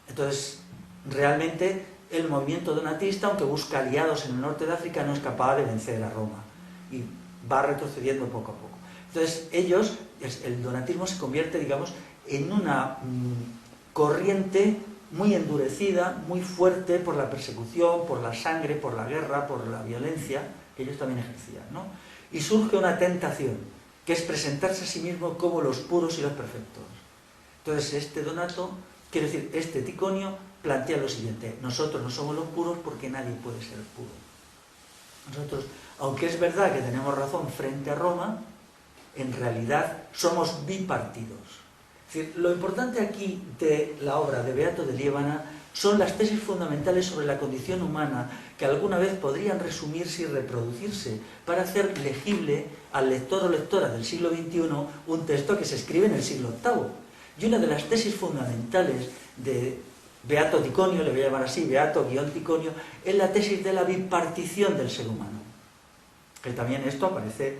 Entonces realmente el movimiento donatista, aunque busca aliados en el norte de África, no es capaz de vencer a Roma y va retrocediendo poco a poco. Entonces ellos, el donatismo se convierte, digamos, en una corriente muy endurecida, muy fuerte por la persecución, por la sangre, por la guerra, por la violencia que ellos también ejercían, ¿no? Y surge una tentación, que es presentarse a sí mismo como los puros y los perfectos. Entonces este Donato, quiero decir, este Ticonio, plantea lo siguiente: nosotros no somos los puros porque nadie puede ser puro. Nosotros, aunque es verdad que tenemos razón frente a Roma, en realidad somos bipartidos. Es decir, lo importante aquí de la obra de Beato de Liébana son las tesis fundamentales sobre la condición humana que alguna vez podrían resumirse y reproducirse para hacer legible al lector o lectora del siglo XXI un texto que se escribe en el siglo VIII. Y una de las tesis fundamentales de Beato Ticonio, le voy a llamar así, Beato-Ticonio, es la tesis de la bipartición del ser humano. Que también esto aparece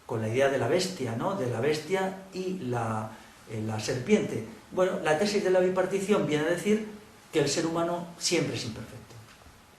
con la idea de la bestia, ¿no? De la bestia y la serpiente. Bueno, la tesis de la bipartición viene a decir que el ser humano siempre es imperfecto.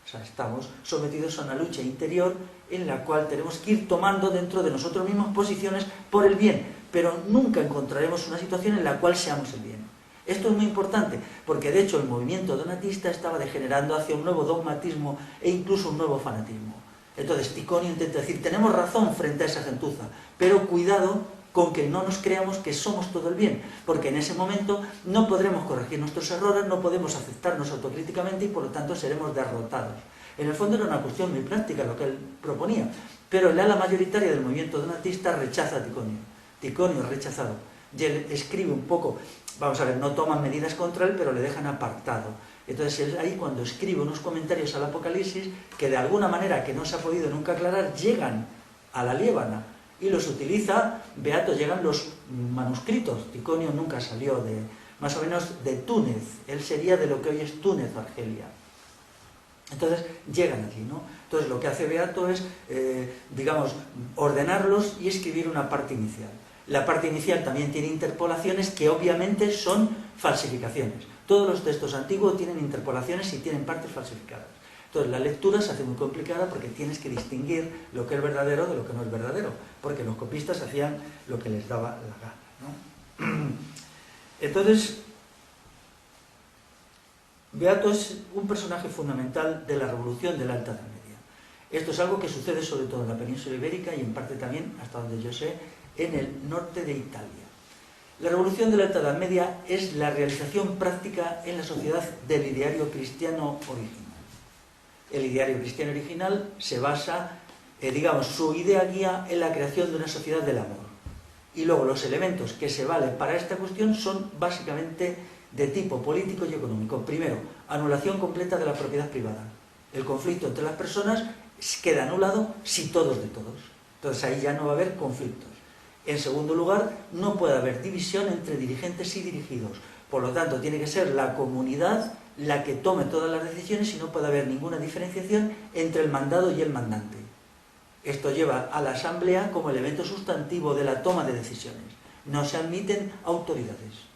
O sea, estamos sometidos a una lucha interior en la cual tenemos que ir tomando dentro de nosotros mismos posiciones por el bien, pero nunca encontraremos una situación en la cual seamos el bien. Esto es muy importante, porque de hecho el movimiento donatista estaba degenerando hacia un nuevo dogmatismo e incluso un nuevo fanatismo. Entonces Ticonio intenta decir, tenemos razón frente a esa gentuza, pero cuidado con que no nos creamos que somos todo el bien, porque en ese momento no podremos corregir nuestros errores, no podemos aceptarnos autocríticamente y por lo tanto seremos derrotados. En el fondo era una cuestión muy práctica lo que él proponía, pero el ala mayoritaria del movimiento donatista rechaza a Ticonio. Ticonio es rechazado, y él escribe un poco, vamos a ver, no toman medidas contra él, pero le dejan apartado. Entonces es ahí cuando escribe unos comentarios al Apocalipsis que de alguna manera que no se ha podido nunca aclarar, llegan a la Liébana y los utiliza. Beato, llegan los manuscritos. Ticonio nunca salió de, más o menos, de Túnez. Él sería de lo que hoy es Túnez o Argelia. Entonces llegan allí, ¿no? Entonces lo que hace Beato es, digamos, ordenarlos y escribir una parte inicial. La parte inicial también tiene interpolaciones que obviamente son falsificaciones. Todos los textos antiguos tienen interpolaciones y tienen partes falsificadas. Entonces la lectura se hace muy complicada porque tienes que distinguir lo que es verdadero de lo que no es verdadero, porque los copistas hacían lo que les daba la gana, ¿no? Entonces, Beato es un personaje fundamental de la revolución de la Alta Edad Media. Esto es algo que sucede sobre todo en la península ibérica y en parte también, hasta donde yo sé, en el norte de Italia. La revolución de la Alta Edad Media es la realización práctica en la sociedad del ideario cristiano original. El ideario cristiano original se basa, digamos, su idea guía en la creación de una sociedad del amor. Y luego los elementos que se valen para esta cuestión son básicamente de tipo político y económico. Primero, anulación completa de la propiedad privada. El conflicto entre las personas queda anulado si todos de todos. Entonces ahí ya no va a haber conflictos. En segundo lugar, no puede haber división entre dirigentes y dirigidos. Por lo tanto, tiene que ser la comunidad la que tome todas las decisiones y no puede haber ninguna diferenciación entre el mandado y el mandante. Esto lleva a la asamblea como elemento sustantivo de la toma de decisiones. No se admiten autoridades.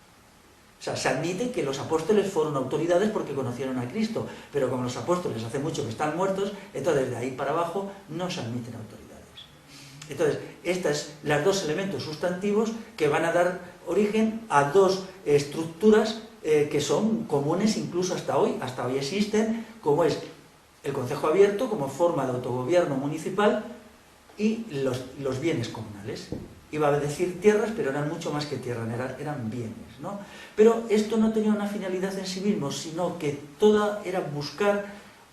O sea, se admite que los apóstoles fueron autoridades porque conocieron a Cristo, pero como los apóstoles hace mucho que están muertos, entonces de ahí para abajo no se admiten autoridades. Entonces, estos son los dos elementos sustantivos que van a dar origen a dos estructuras que son comunes incluso hasta hoy existen, como es el concejo abierto como forma de autogobierno municipal y los bienes comunales. Iba a decir tierras, pero eran mucho más que tierras, eran bienes, ¿no? Pero esto no tenía una finalidad en sí mismo, sino que toda era buscar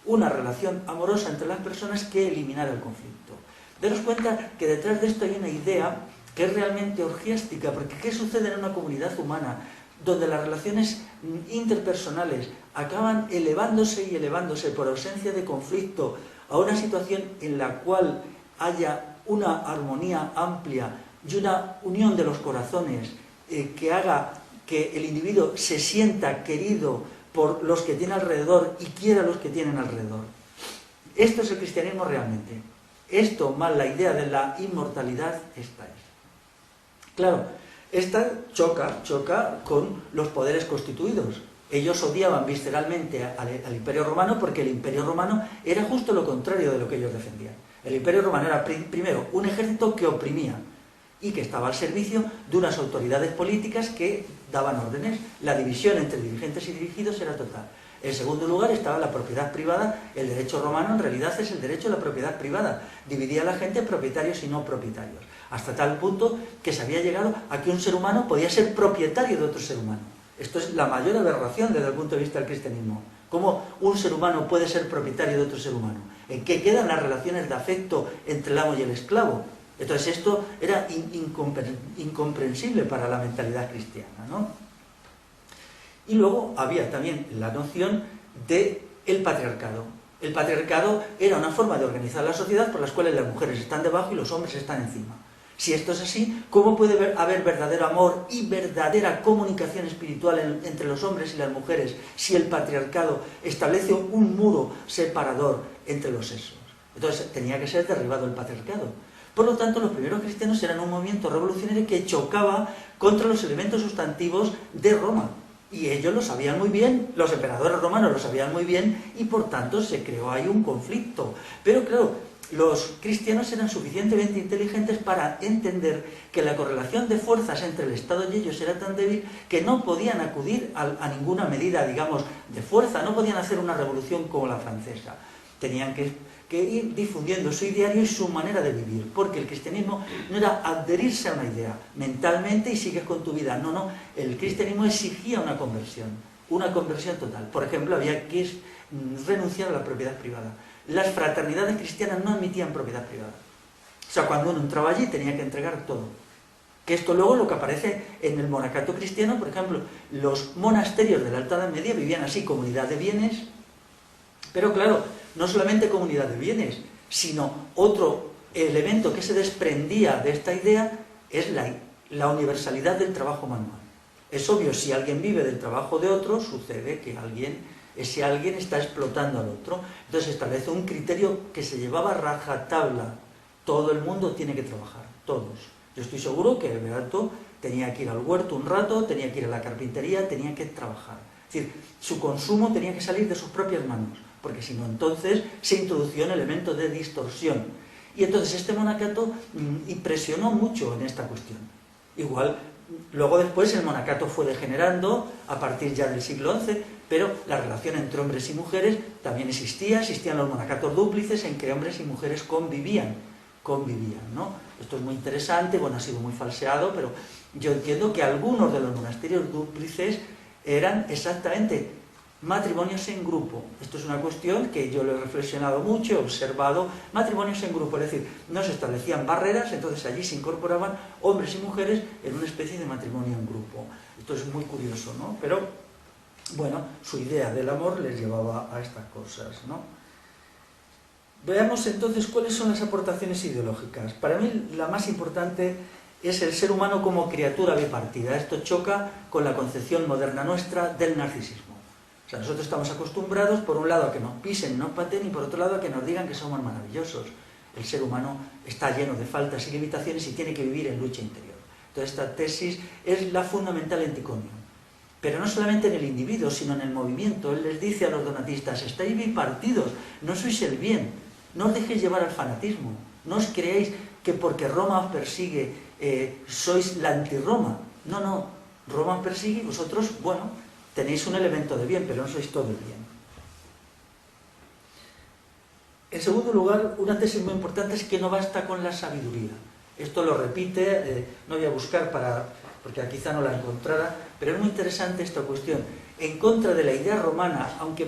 una relación amorosa entre las personas que eliminara el conflicto. Daros cuenta que detrás de esto hay una idea que es realmente orgiástica, porque ¿qué sucede en una comunidad humana donde las relaciones interpersonales acaban elevándose y elevándose por ausencia de conflicto a una situación en la cual haya una armonía amplia y una unión de los corazones que haga que el individuo se sienta querido por los que tiene alrededor y quiera a los que tienen alrededor? Esto es el cristianismo realmente. Esto más la idea de la inmortalidad, esta es. Claro, esta choca con los poderes constituidos. Ellos odiaban visceralmente al Imperio Romano porque el Imperio Romano era justo lo contrario de lo que ellos defendían. El Imperio Romano era primero un ejército que oprimía y que estaba al servicio de unas autoridades políticas que daban órdenes. La división entre dirigentes y dirigidos era total. En segundo lugar estaba la propiedad privada. El derecho romano en realidad es el derecho a la propiedad privada. Dividía a la gente en propietarios y no propietarios. Hasta tal punto que se había llegado a que un ser humano podía ser propietario de otro ser humano. Esto es la mayor aberración desde el punto de vista del cristianismo. ¿Cómo un ser humano puede ser propietario de otro ser humano? ¿En qué quedan las relaciones de afecto entre el amo y el esclavo? Entonces esto era incomprensible para la mentalidad cristiana, ¿no? Y luego había también la noción del patriarcado. El patriarcado era una forma de organizar la sociedad por las cuales las mujeres están debajo y los hombres están encima. Si esto es así, ¿cómo puede haber verdadero amor y verdadera comunicación espiritual entre los hombres y las mujeres si el patriarcado establece un muro separador entre los sexos? Entonces tenía que ser derribado el patriarcado. Por lo tanto, los primeros cristianos eran un movimiento revolucionario que chocaba contra los elementos sustantivos de Roma. Y ellos lo sabían muy bien, los emperadores romanos lo sabían muy bien, y por tanto se creó ahí un conflicto. Pero claro, los cristianos eran suficientemente inteligentes para entender que la correlación de fuerzas entre el Estado y ellos era tan débil que no podían acudir a ninguna medida, digamos, de fuerza, no podían hacer una revolución como la francesa. Tenían que ir difundiendo su ideario y su manera de vivir, porque el cristianismo no era adherirse a una idea mentalmente y sigues con tu vida, no, el cristianismo exigía una conversión total. Por ejemplo, había que renunciar a la propiedad privada. Las fraternidades cristianas no admitían propiedad privada. O sea, cuando uno entraba allí tenía que entregar todo. Que esto luego lo que aparece en el monacato cristiano, por ejemplo, los monasterios de la Alta Edad Media vivían así, comunidad de bienes, pero claro, no solamente comunidad de bienes, sino otro elemento que se desprendía de esta idea es la universalidad del trabajo manual. Es obvio, si alguien vive del trabajo de otro, sucede que ese alguien está explotando al otro. Entonces establece un criterio que se llevaba a rajatabla. Todo el mundo tiene que trabajar, todos. Yo estoy seguro que el beato tenía que ir al huerto un rato, tenía que ir a la carpintería, tenía que trabajar. Es decir, su consumo tenía que salir de sus propias manos, porque si no, entonces se introdució un elemento de distorsión. Y entonces este monacato impresionó mucho en esta cuestión. Igual, luego después el monacato fue degenerando a partir ya del siglo XI, pero la relación entre hombres y mujeres también existían los monacatos dúplices en que hombres y mujeres convivían, ¿no? Esto es muy interesante, bueno, ha sido muy falseado, pero yo entiendo que algunos de los monasterios dúplices eran exactamente matrimonios en grupo. Esto es una cuestión que yo lo he reflexionado mucho, he observado. Matrimonios en grupo, es decir, no se establecían barreras, entonces allí se incorporaban hombres y mujeres en una especie de matrimonio en grupo. Esto es muy curioso, ¿no? Pero, bueno, su idea del amor les llevaba a estas cosas, ¿no? Veamos entonces cuáles son las aportaciones ideológicas. Para mí la más importante es el ser humano como criatura bipartida. Esto choca con la concepción moderna nuestra del narcisismo. O sea, nosotros estamos acostumbrados, por un lado, a que nos pisen, nos paten, y por otro lado, a que nos digan que somos maravillosos. El ser humano está lleno de faltas y limitaciones y tiene que vivir en lucha interior. Entonces, esta tesis es la fundamental anticonio. Pero no solamente en el individuo, sino en el movimiento. Él les dice a los donatistas: estáis bipartidos, no sois el bien, no os dejéis llevar al fanatismo, no os creéis que porque Roma os persigue sois la anti-Roma. No, Roma os persigue y vosotros, bueno, tenéis un elemento de bien, pero no sois todo el bien. En segundo lugar, una tesis muy importante es que no basta con la sabiduría. Esto lo repite, no voy a buscar porque quizá no la encontrara, pero es muy interesante esta cuestión. En contra de la idea romana, aunque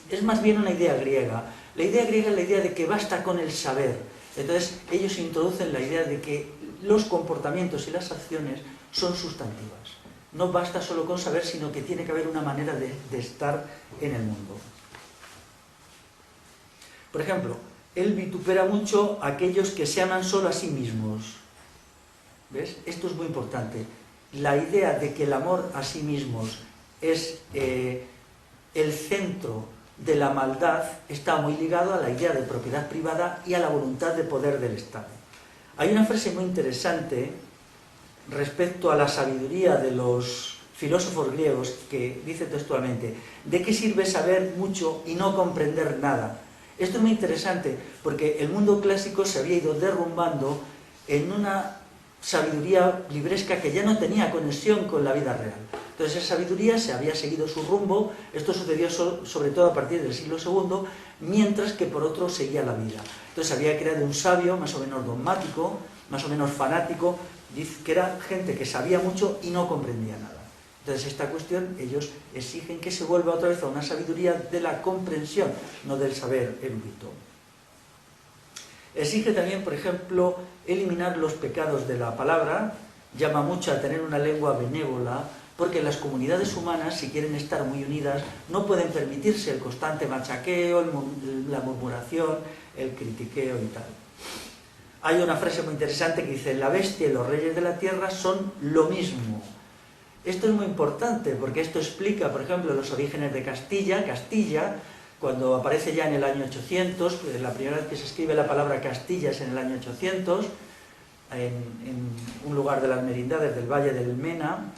es más bien una idea griega. La idea griega es la idea de que basta con el saber. Entonces ellos introducen la idea de que los comportamientos y las acciones son sustantivas. No basta solo con saber, sino que tiene que haber una manera de estar en el mundo. Por ejemplo, él vitupera mucho a aquellos que se aman solo a sí mismos. ¿Ves? Esto es muy importante. La idea de que el amor a sí mismos es el centro de la maldad está muy ligado a la idea de propiedad privada y a la voluntad de poder del Estado. Hay una frase muy interesante respecto a la sabiduría de los filósofos griegos que dice textualmente: ¿de qué sirve saber mucho y no comprender nada? Esto es muy interesante porque el mundo clásico se había ido derrumbando en una sabiduría libresca que ya no tenía conexión con la vida real. Entonces esa sabiduría se había seguido su rumbo. Esto sucedió sobre todo a partir del siglo II, mientras que por otro seguía la vida. Entonces había creado un sabio más o menos dogmático, más o menos fanático, que era gente que sabía mucho y no comprendía nada. Entonces esta cuestión ellos exigen que se vuelva otra vez a una sabiduría de la comprensión, no del saber erudito. Exige también, por ejemplo, eliminar los pecados de la palabra. Llama mucho a tener una lengua benévola, porque las comunidades humanas, si quieren estar muy unidas, no pueden permitirse el constante machaqueo, la murmuración, el critiqueo y tal. Hay una frase muy interesante que dice: la bestia y los reyes de la tierra son lo mismo. Esto es muy importante porque esto explica, por ejemplo, los orígenes de Castilla. Castilla, cuando aparece ya en el año 800, pues la primera vez que se escribe la palabra Castilla es en el año 800, en un lugar de las merindades del Valle del Mena.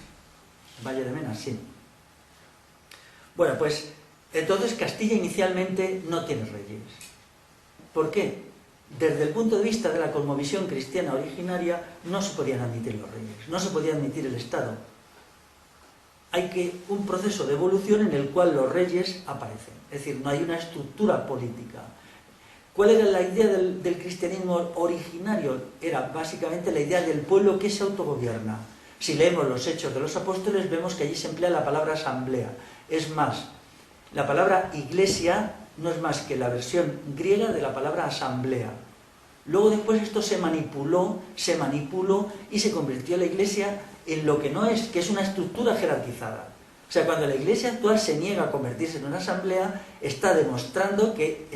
Valle de Mena, sí. Bueno, pues entonces Castilla inicialmente no tiene reyes. ¿Por qué? Desde el punto de vista de la cosmovisión cristiana originaria no se podían admitir los reyes, no se podía admitir el Estado. Hay un proceso de evolución en el cual los reyes aparecen, es decir, no hay una estructura política. ¿Cuál era la idea del cristianismo originario? Era básicamente la idea del pueblo que se autogobierna. Si leemos los Hechos de los Apóstoles, vemos que allí se emplea la palabra asamblea. Es más, la palabra iglesia no es más que la versión griega de la palabra asamblea. Luego después esto se manipuló y se convirtió la iglesia en lo que no es, que es una estructura jerarquizada. O sea, cuando la iglesia actual se niega a convertirse en una asamblea, está demostrando que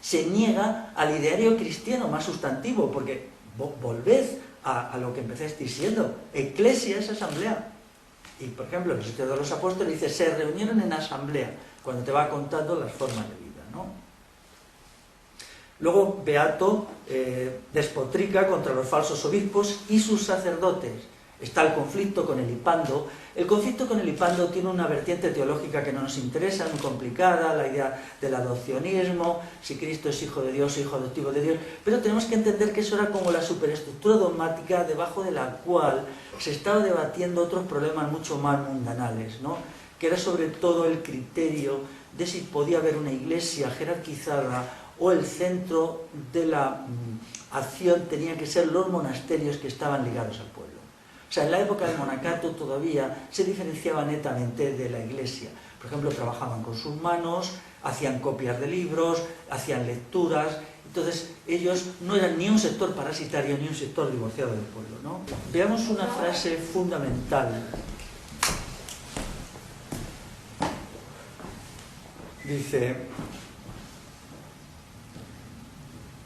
se niega al ideario cristiano más sustantivo, porque volved a lo que empezasteis siendo. Eclesia es asamblea. Y, por ejemplo, en los Hechos de los Apóstoles dice: se reunieron en asamblea, cuando te va contando las formas de vida, ¿no? Luego, Beato despotrica contra los falsos obispos y sus sacerdotes. Está el conflicto con el hipando. El conflicto con el hipando tiene una vertiente teológica que no nos interesa, muy complicada, la idea del adopcionismo, si Cristo es hijo de Dios, hijo adoptivo de Dios, pero tenemos que entender que eso era como la superestructura dogmática debajo de la cual se estaba debatiendo otros problemas mucho más mundanales, ¿no? Que era sobre todo el criterio de si podía haber una iglesia jerarquizada o el centro de la acción tenía que ser los monasterios que estaban ligados al pueblo. O sea, en la época del monacato todavía se diferenciaba netamente de la iglesia. Por ejemplo, trabajaban con sus manos, hacían copias de libros, hacían lecturas. Entonces, ellos no eran ni un sector parasitario ni un sector divorciado del pueblo, ¿no? Veamos una frase fundamental. Dice,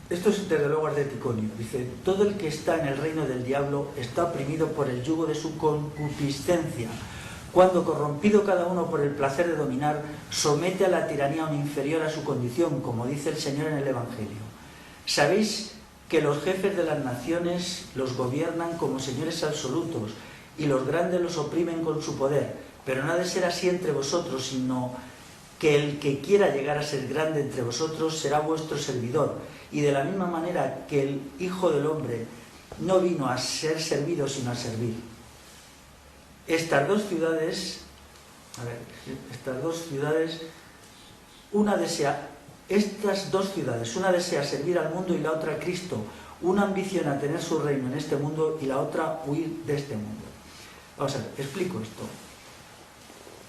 esto es desde luego de Ticonio, dice: todo el que está en el reino del diablo está oprimido por el yugo de su concupiscencia. Cuando, corrompido cada uno por el placer de dominar, somete a la tiranía a un inferior a su condición, como dice el Señor en el Evangelio. Sabéis que los jefes de las naciones los gobiernan como señores absolutos, y los grandes los oprimen con su poder, pero no ha de ser así entre vosotros, sino que el que quiera llegar a ser grande entre vosotros será vuestro servidor. Y de la misma manera que el Hijo del Hombre no vino a ser servido, sino a servir. Estas dos ciudades, una desea servir al mundo y la otra a Cristo. una ambición a tener su reino en este mundo y la otra huir de este mundo. Vamos a ver, explico esto.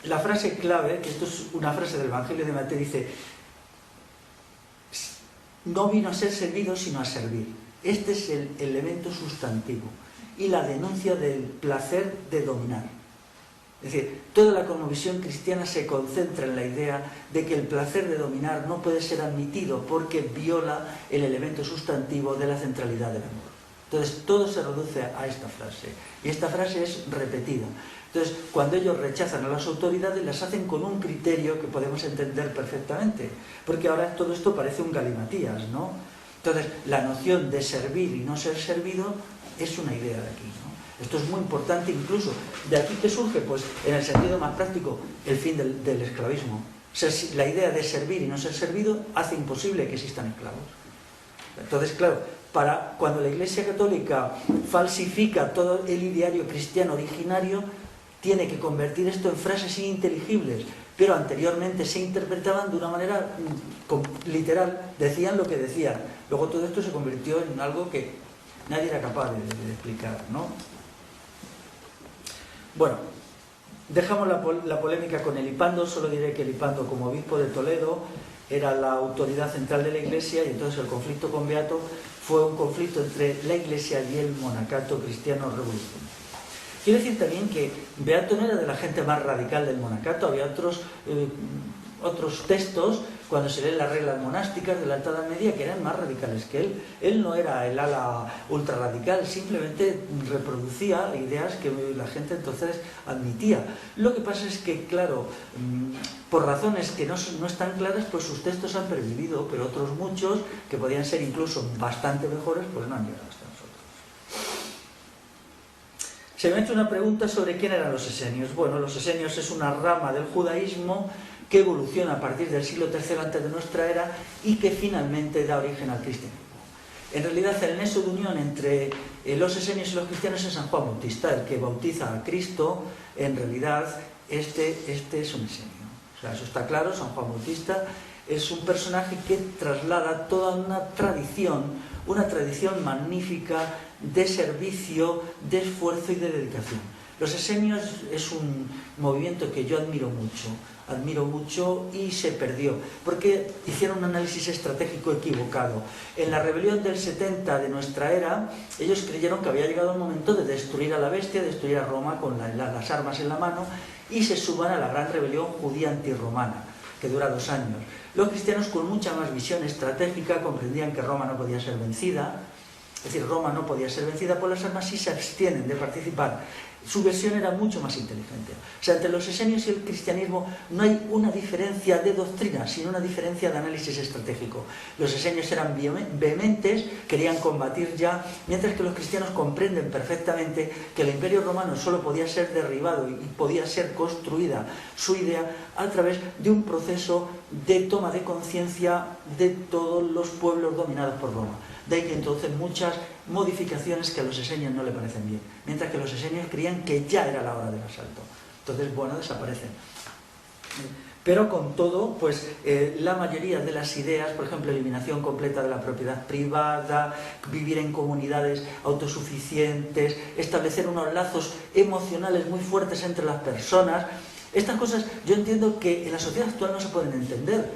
La frase clave, que esto es una frase del Evangelio de Mateo, dice: no vino a ser servido sino a servir. Este es el elemento sustantivo y la denuncia del placer de dominar. Es decir, toda la cosmovisión cristiana se concentra en la idea de que el placer de dominar no puede ser admitido porque viola el elemento sustantivo de la centralidad del amor. Entonces, todo se reduce a esta frase. Y esta frase es repetida. Entonces, cuando ellos rechazan a las autoridades, las hacen con un criterio que podemos entender perfectamente. Porque ahora todo esto parece un galimatías, ¿no? Entonces, la noción de servir y no ser servido es una idea de aquí, ¿no? Esto es muy importante, incluso de aquí que surge, pues, en el sentido más práctico, el fin del esclavismo. O sea, la idea de servir y no ser servido hace imposible que existan esclavos. Entonces, claro, cuando la Iglesia Católica falsifica todo el ideario cristiano originario, tiene que convertir esto en frases ininteligibles, pero anteriormente se interpretaban de una manera literal, decían lo que decían. Luego todo esto se convirtió en algo que nadie era capaz de explicar, ¿no? Bueno, dejamos la polémica con Elipando. Solo diré que Elipando, como obispo de Toledo, era la autoridad central de la Iglesia, y entonces el conflicto con Beato fue un conflicto entre la Iglesia y el monacato cristiano revolucionario. Quiero decir también que Beato no era de la gente más radical del monacato. Había otros textos, cuando se leen las reglas monásticas de la Alta Edad Media, que eran más radicales que él. Él no era el ala ultra radical, simplemente reproducía ideas que la gente entonces admitía. Lo que pasa es que, claro, por razones que no están claras, pues sus textos han pervivido, pero otros muchos, que podían ser incluso bastante mejores, pues no han llegado hasta nosotros. Se me ha hecho una pregunta sobre quién eran los esenios. Bueno, los esenios es una rama del judaísmo que evoluciona a partir del siglo III antes de nuestra era y que finalmente da origen al cristianismo. En realidad, el nexo de unión entre los esenios y los cristianos es San Juan Bautista, el que bautiza a Cristo. En realidad, este es un esenio. O sea, eso está claro. San Juan Bautista es un personaje que traslada toda una tradición magnífica de servicio, de esfuerzo y de dedicación. Los esenios es un movimiento que yo admiro mucho y se perdió, porque hicieron un análisis estratégico equivocado. En la rebelión del 70 de nuestra era, ellos creyeron que había llegado el momento de destruir a la bestia, destruir a Roma con las armas en la mano, y se suban a la gran rebelión judía antirromana, que dura 2 años. Los cristianos, con mucha más visión estratégica, comprendían que Roma no podía ser vencida. Es decir, Roma no podía ser vencida por las armas y se abstienen de participar. Su versión era mucho más inteligente. O sea, entre los esenios y el cristianismo no hay una diferencia de doctrina, sino una diferencia de análisis estratégico. Los esenios eran vehementes, querían combatir ya, mientras que los cristianos comprenden perfectamente que el Imperio Romano solo podía ser derribado y podía ser construida su idea a través de un proceso de toma de conciencia de todos los pueblos dominados por Roma. De ahí que entonces muchas modificaciones que a los esenios no le parecen bien, mientras que los esenios creían que ya era la hora del asalto. Entonces, bueno, desaparecen. Pero con todo, pues la mayoría de las ideas, por ejemplo, eliminación completa de la propiedad privada, vivir en comunidades autosuficientes, establecer unos lazos emocionales muy fuertes entre las personas, estas cosas yo entiendo que en la sociedad actual no se pueden entender,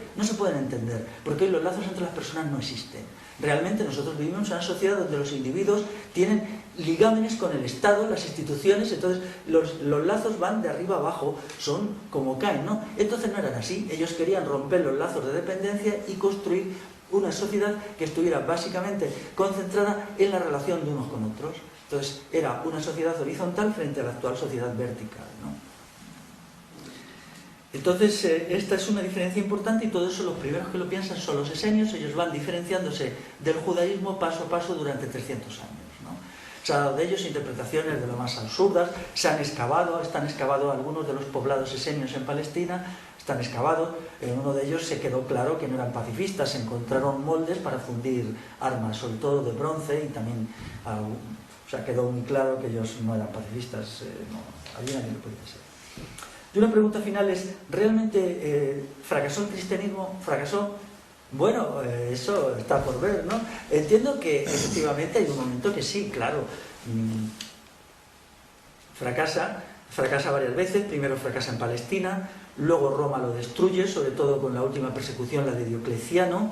porque hoy los lazos entre las personas no existen. Realmente nosotros vivimos en una sociedad donde los individuos tienen ligámenes con el Estado, las instituciones, entonces los lazos van de arriba abajo, son como caen, ¿no? Entonces no eran así. Ellos querían romper los lazos de dependencia y construir una sociedad que estuviera básicamente concentrada en la relación de unos con otros. Entonces era una sociedad horizontal frente a la actual sociedad vertical, ¿no? Entonces, esta es una diferencia importante, y todo eso los primeros que lo piensan son los esenios. Ellos van diferenciándose del judaísmo paso a paso durante 300 años, ¿no? Se han dado de ellos interpretaciones de lo más absurdas, están excavados algunos de los poblados esenios en Palestina, están excavados. En uno de ellos se quedó claro que no eran pacifistas, se encontraron moldes para fundir armas, sobre todo de bronce, y también quedó muy claro que ellos no eran pacifistas, había nadie que podía ser. Y una pregunta final es, ¿realmente fracasó el cristianismo? ¿Fracasó? Bueno, eso está por ver, ¿no? Entiendo que efectivamente hay un momento que sí, claro, fracasa varias veces. Primero fracasa en Palestina, luego Roma lo destruye, sobre todo con la última persecución, la de Diocleciano,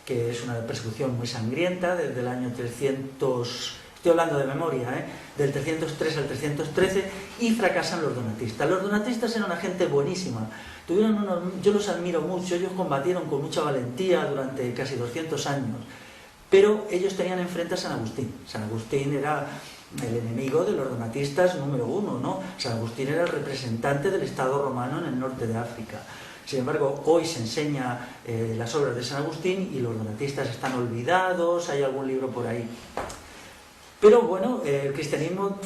que es una persecución muy sangrienta, desde el año 300, estoy hablando de memoria, del 303 al 313, y fracasan los donatistas. Los donatistas eran una gente buenísima, yo los admiro mucho, ellos combatieron con mucha valentía durante casi 200 años, pero ellos tenían enfrente a San Agustín. San Agustín era el enemigo de los donatistas número uno, ¿no? San Agustín era el representante del Estado romano en el norte de África. Sin embargo, hoy se enseña las obras de San Agustín y los donatistas están olvidados, hay algún libro por ahí. Pero bueno, el cristianismo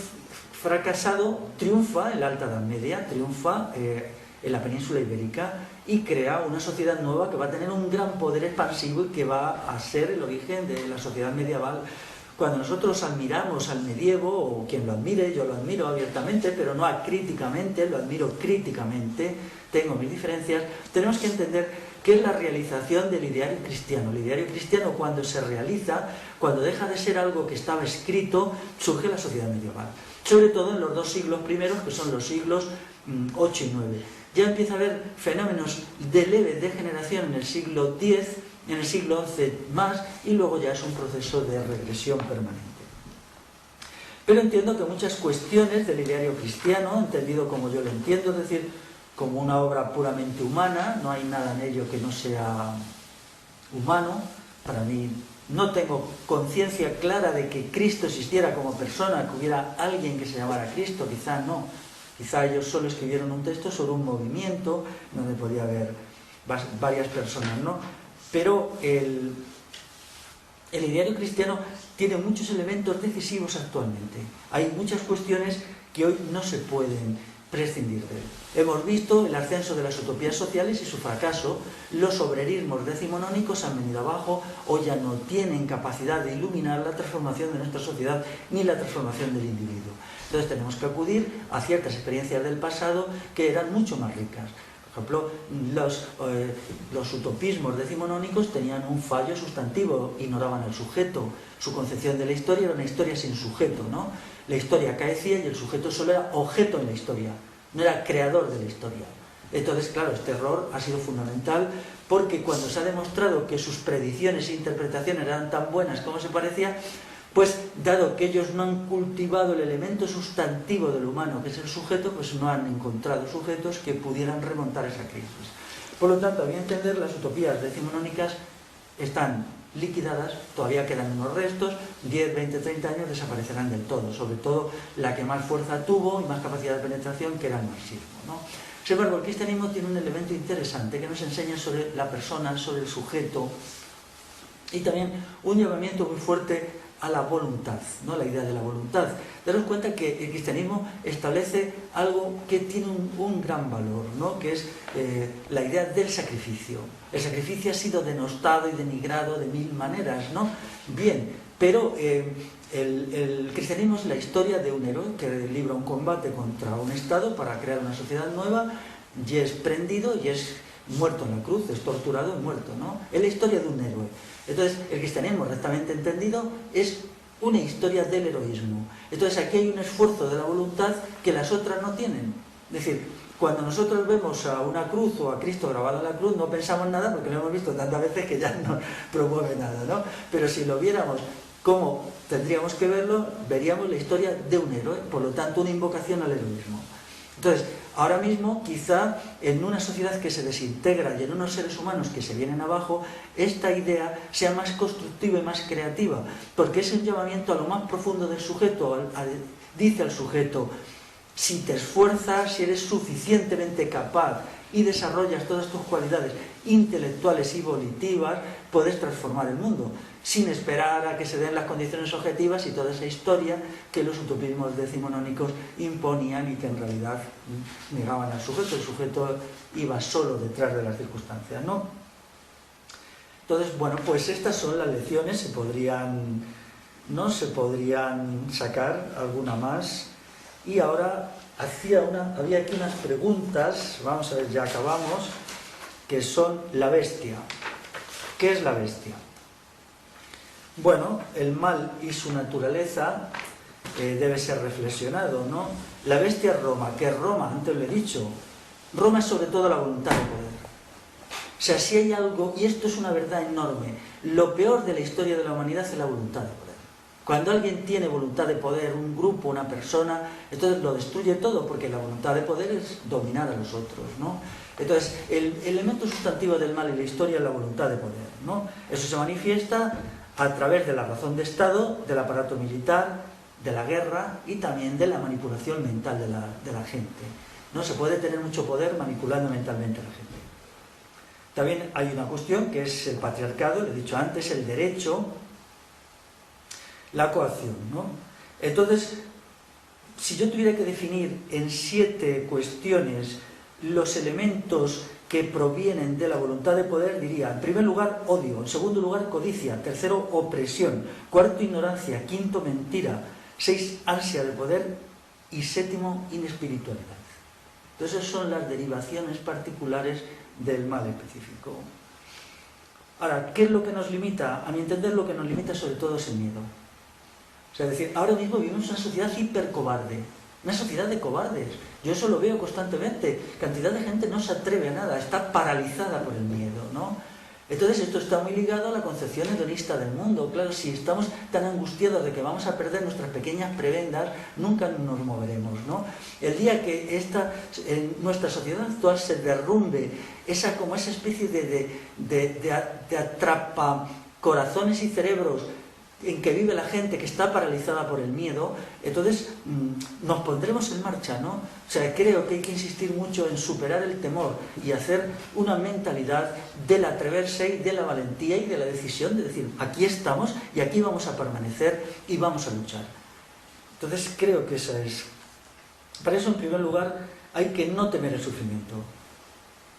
fracasado triunfa en la Alta Edad Media, triunfa en la península ibérica y crea una sociedad nueva que va a tener un gran poder expansivo y que va a ser el origen de la sociedad medieval. Cuando nosotros admiramos al medievo, o quien lo admire, yo lo admiro abiertamente, pero no acríticamente, lo admiro críticamente, tengo mis diferencias, tenemos que entender qué es la realización del ideario cristiano. El ideario cristiano, cuando se realiza, cuando deja de ser algo que estaba escrito, surge la sociedad medieval. Sobre todo en los dos siglos primeros, que son los siglos 8 y 9. Ya empieza a haber fenómenos de leve degeneración en el siglo X, en el siglo XI más, y luego ya es un proceso de regresión permanente. Pero entiendo que muchas cuestiones del ideario cristiano, entendido como yo lo entiendo, es decir, como una obra puramente humana, no hay nada en ello que no sea humano. Para mí, no tengo conciencia clara de que Cristo existiera como persona, que hubiera alguien que se llamara Cristo, quizá no. Quizá ellos solo escribieron un texto sobre un movimiento donde podía haber varias personas, ¿no? Pero el ideario cristiano tiene muchos elementos decisivos actualmente. Hay muchas cuestiones que hoy no se pueden prescindir de él. Hemos visto el ascenso de las utopías sociales y su fracaso. Los obrerismos decimonónicos han venido abajo, o ya no tienen capacidad de iluminar la transformación de nuestra sociedad ni la transformación del individuo. Entonces tenemos que acudir a ciertas experiencias del pasado que eran mucho más ricas. Por ejemplo, los utopismos decimonónicos tenían un fallo sustantivo, ignoraban al sujeto. Su concepción de la historia era una historia sin sujeto, ¿no? La historia acaecía y el sujeto solo era objeto en la historia, no era creador de la historia. Entonces, claro, este error ha sido fundamental, porque cuando se ha demostrado que sus predicciones e interpretaciones eran tan buenas como se parecía, pues dado que ellos no han cultivado el elemento sustantivo del humano, que es el sujeto, pues no han encontrado sujetos que pudieran remontar esa crisis. Por lo tanto, a mi entender, las utopías decimonónicas están liquidadas, todavía quedan unos restos, 10, 20, 30 años desaparecerán del todo, sobre todo la que más fuerza tuvo y más capacidad de penetración, que era el marxismo, ¿no? Sin embargo, el cristianismo tiene un elemento interesante que nos enseña sobre la persona, sobre el sujeto, y también un llamamiento muy fuerte a la voluntad, ¿no? La idea de la voluntad. Daros cuenta que el cristianismo establece algo que tiene un gran valor, ¿no? Que es la idea del sacrificio. El sacrificio ha sido denostado y denigrado de mil maneras, ¿no? Bien, pero el cristianismo es la historia de un héroe que libra un combate contra un Estado para crear una sociedad nueva, y es prendido y es muerto en la cruz, es torturado y muerto, ¿no? Es la historia de un héroe. Entonces, el cristianismo, rectamente entendido, es una historia del heroísmo. Entonces, aquí hay un esfuerzo de la voluntad que las otras no tienen. Es decir, cuando nosotros vemos a una cruz o a Cristo grabado en la cruz, no pensamos nada, porque lo hemos visto tantas veces que ya no promueve nada, ¿no? Pero si lo viéramos como tendríamos que verlo, veríamos la historia de un héroe, por lo tanto, una invocación al heroísmo. Entonces, ahora mismo, quizá en una sociedad que se desintegra y en unos seres humanos que se vienen abajo, esta idea sea más constructiva y más creativa, porque es un llamamiento a lo más profundo del sujeto. Dice al sujeto: si te esfuerzas, si eres suficientemente capaz y desarrollas todas tus cualidades intelectuales y volitivas, puedes transformar el mundo, sin esperar a que se den las condiciones objetivas y toda esa historia que los utopismos decimonónicos imponían y que en realidad negaban al sujeto. El sujeto iba solo detrás de las circunstancias, ¿no? Entonces, bueno, pues estas son las lecciones. Se podrían sacar alguna más. Y ahora había aquí unas preguntas, vamos a ver, ya acabamos, que son la bestia. ¿Qué es la bestia? Bueno, el mal y su naturaleza debe ser reflexionado, ¿no? La bestia es Roma. ¿Qué es Roma? Antes lo he dicho. Roma es sobre todo la voluntad de poder. O sea, si hay algo, y esto es una verdad enorme, lo peor de la historia de la humanidad es la voluntad de poder. Cuando alguien tiene voluntad de poder, un grupo, una persona, entonces lo destruye todo, porque la voluntad de poder es dominar a los otros, ¿no? Entonces, el elemento sustantivo del mal en la historia es la voluntad de poder, ¿no? Eso se manifiesta a través de la razón de Estado, del aparato militar, de la guerra y también de la manipulación mental de la gente. No se puede tener mucho poder manipulando mentalmente a la gente. También hay una cuestión que es el patriarcado, lo he dicho antes, el derecho, la coacción, ¿no? Entonces, si yo tuviera que definir en 7 cuestiones los elementos que provienen de la voluntad de poder, diría, en primer lugar, odio, en segundo lugar, codicia, tercero, opresión, cuarto, ignorancia, quinto, mentira, 6, ansia de poder y 7, inespiritualidad. Entonces, esas son las derivaciones particulares del mal específico. Ahora, ¿qué es lo que nos limita? A mi entender, lo que nos limita sobre todo es el miedo. O sea, es decir, ahora mismo vivimos en una sociedad hipercobarde, una sociedad de cobardes. Yo eso lo veo constantemente. Cantidad de gente no se atreve a nada, está paralizada por el miedo, ¿no? Entonces esto está muy ligado a la concepción hedonista del mundo. Claro, si estamos tan angustiados de que vamos a perder nuestras pequeñas prebendas, nunca nos moveremos, ¿no? El día que en nuestra sociedad actual se derrumbe esa especie de atrapa corazones y cerebros en que vive la gente que está paralizada por el miedo, entonces nos pondremos en marcha, ¿no? O sea, creo que hay que insistir mucho en superar el temor y hacer una mentalidad del atreverse y de la valentía y de la decisión de decir, aquí estamos y aquí vamos a permanecer y vamos a luchar. Entonces creo que esa es... Para eso, en primer lugar, hay que no temer el sufrimiento.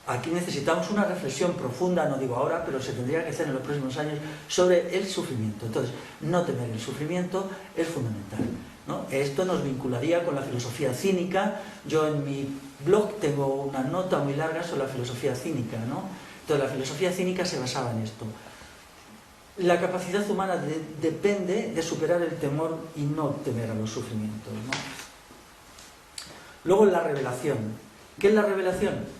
Aquí necesitamos una reflexión profunda, no digo ahora, pero se tendría que hacer en los próximos años, sobre el sufrimiento. Entonces, no temer el sufrimiento es fundamental, ¿no? Esto nos vincularía con la filosofía cínica. Yo en mi blog tengo una nota muy larga sobre la filosofía cínica, ¿no? Entonces, la filosofía cínica se basaba en esto. La capacidad humana depende de superar el temor y no temer a los sufrimientos, ¿no? Luego, la revelación. ¿Qué es la revelación?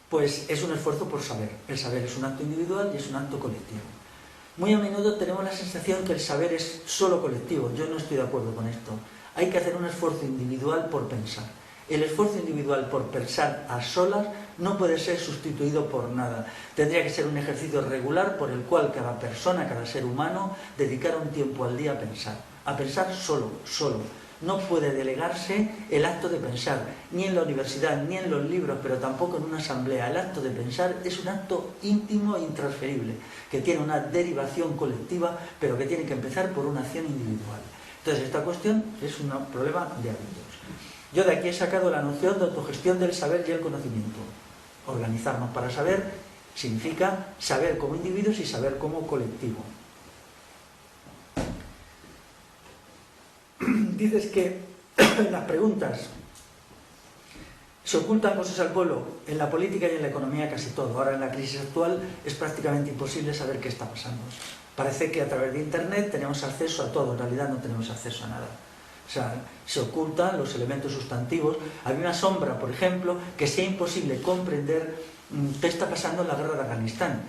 Pues es un esfuerzo por saber. El saber es un acto individual y es un acto colectivo. Muy a menudo tenemos la sensación que el saber es solo colectivo. Yo no estoy de acuerdo con esto. Hay que hacer un esfuerzo individual por pensar. El esfuerzo individual por pensar a solas no puede ser sustituido por nada. Tendría que ser un ejercicio regular por el cual cada persona, cada ser humano, dedicara un tiempo al día a pensar solo. No puede delegarse el acto de pensar, ni en la universidad, ni en los libros, pero tampoco en una asamblea. El acto de pensar es un acto íntimo e intransferible, que tiene una derivación colectiva, pero que tiene que empezar por una acción individual. Entonces, esta cuestión es un problema de hábitos. Yo de aquí he sacado la noción de autogestión del saber y el conocimiento. Organizarnos para saber significa saber como individuos y saber como colectivo. Dices que en las preguntas se ocultan cosas al pueblo, en la política y en la economía casi todo. Ahora en la crisis actual es prácticamente imposible saber qué está pasando. Parece que a través de Internet tenemos acceso a todo, en realidad no tenemos acceso a nada. O sea, se ocultan los elementos sustantivos. A mí me asombra, por ejemplo, que sea imposible comprender qué está pasando en la guerra de Afganistán.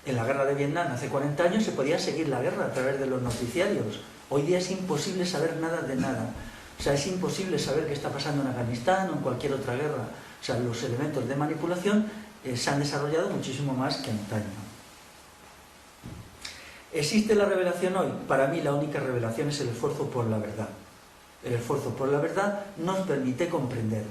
En la guerra de Vietnam hace 40 años se podía seguir la guerra a través de los noticiarios. Hoy día es imposible saber nada de nada. O sea, es imposible saber qué está pasando en Afganistán o en cualquier otra guerra. O sea, los elementos de manipulación se han desarrollado muchísimo más que antaño. ¿Existe la revelación hoy? Para mí la única revelación es el esfuerzo por la verdad. El esfuerzo por la verdad nos permite comprender.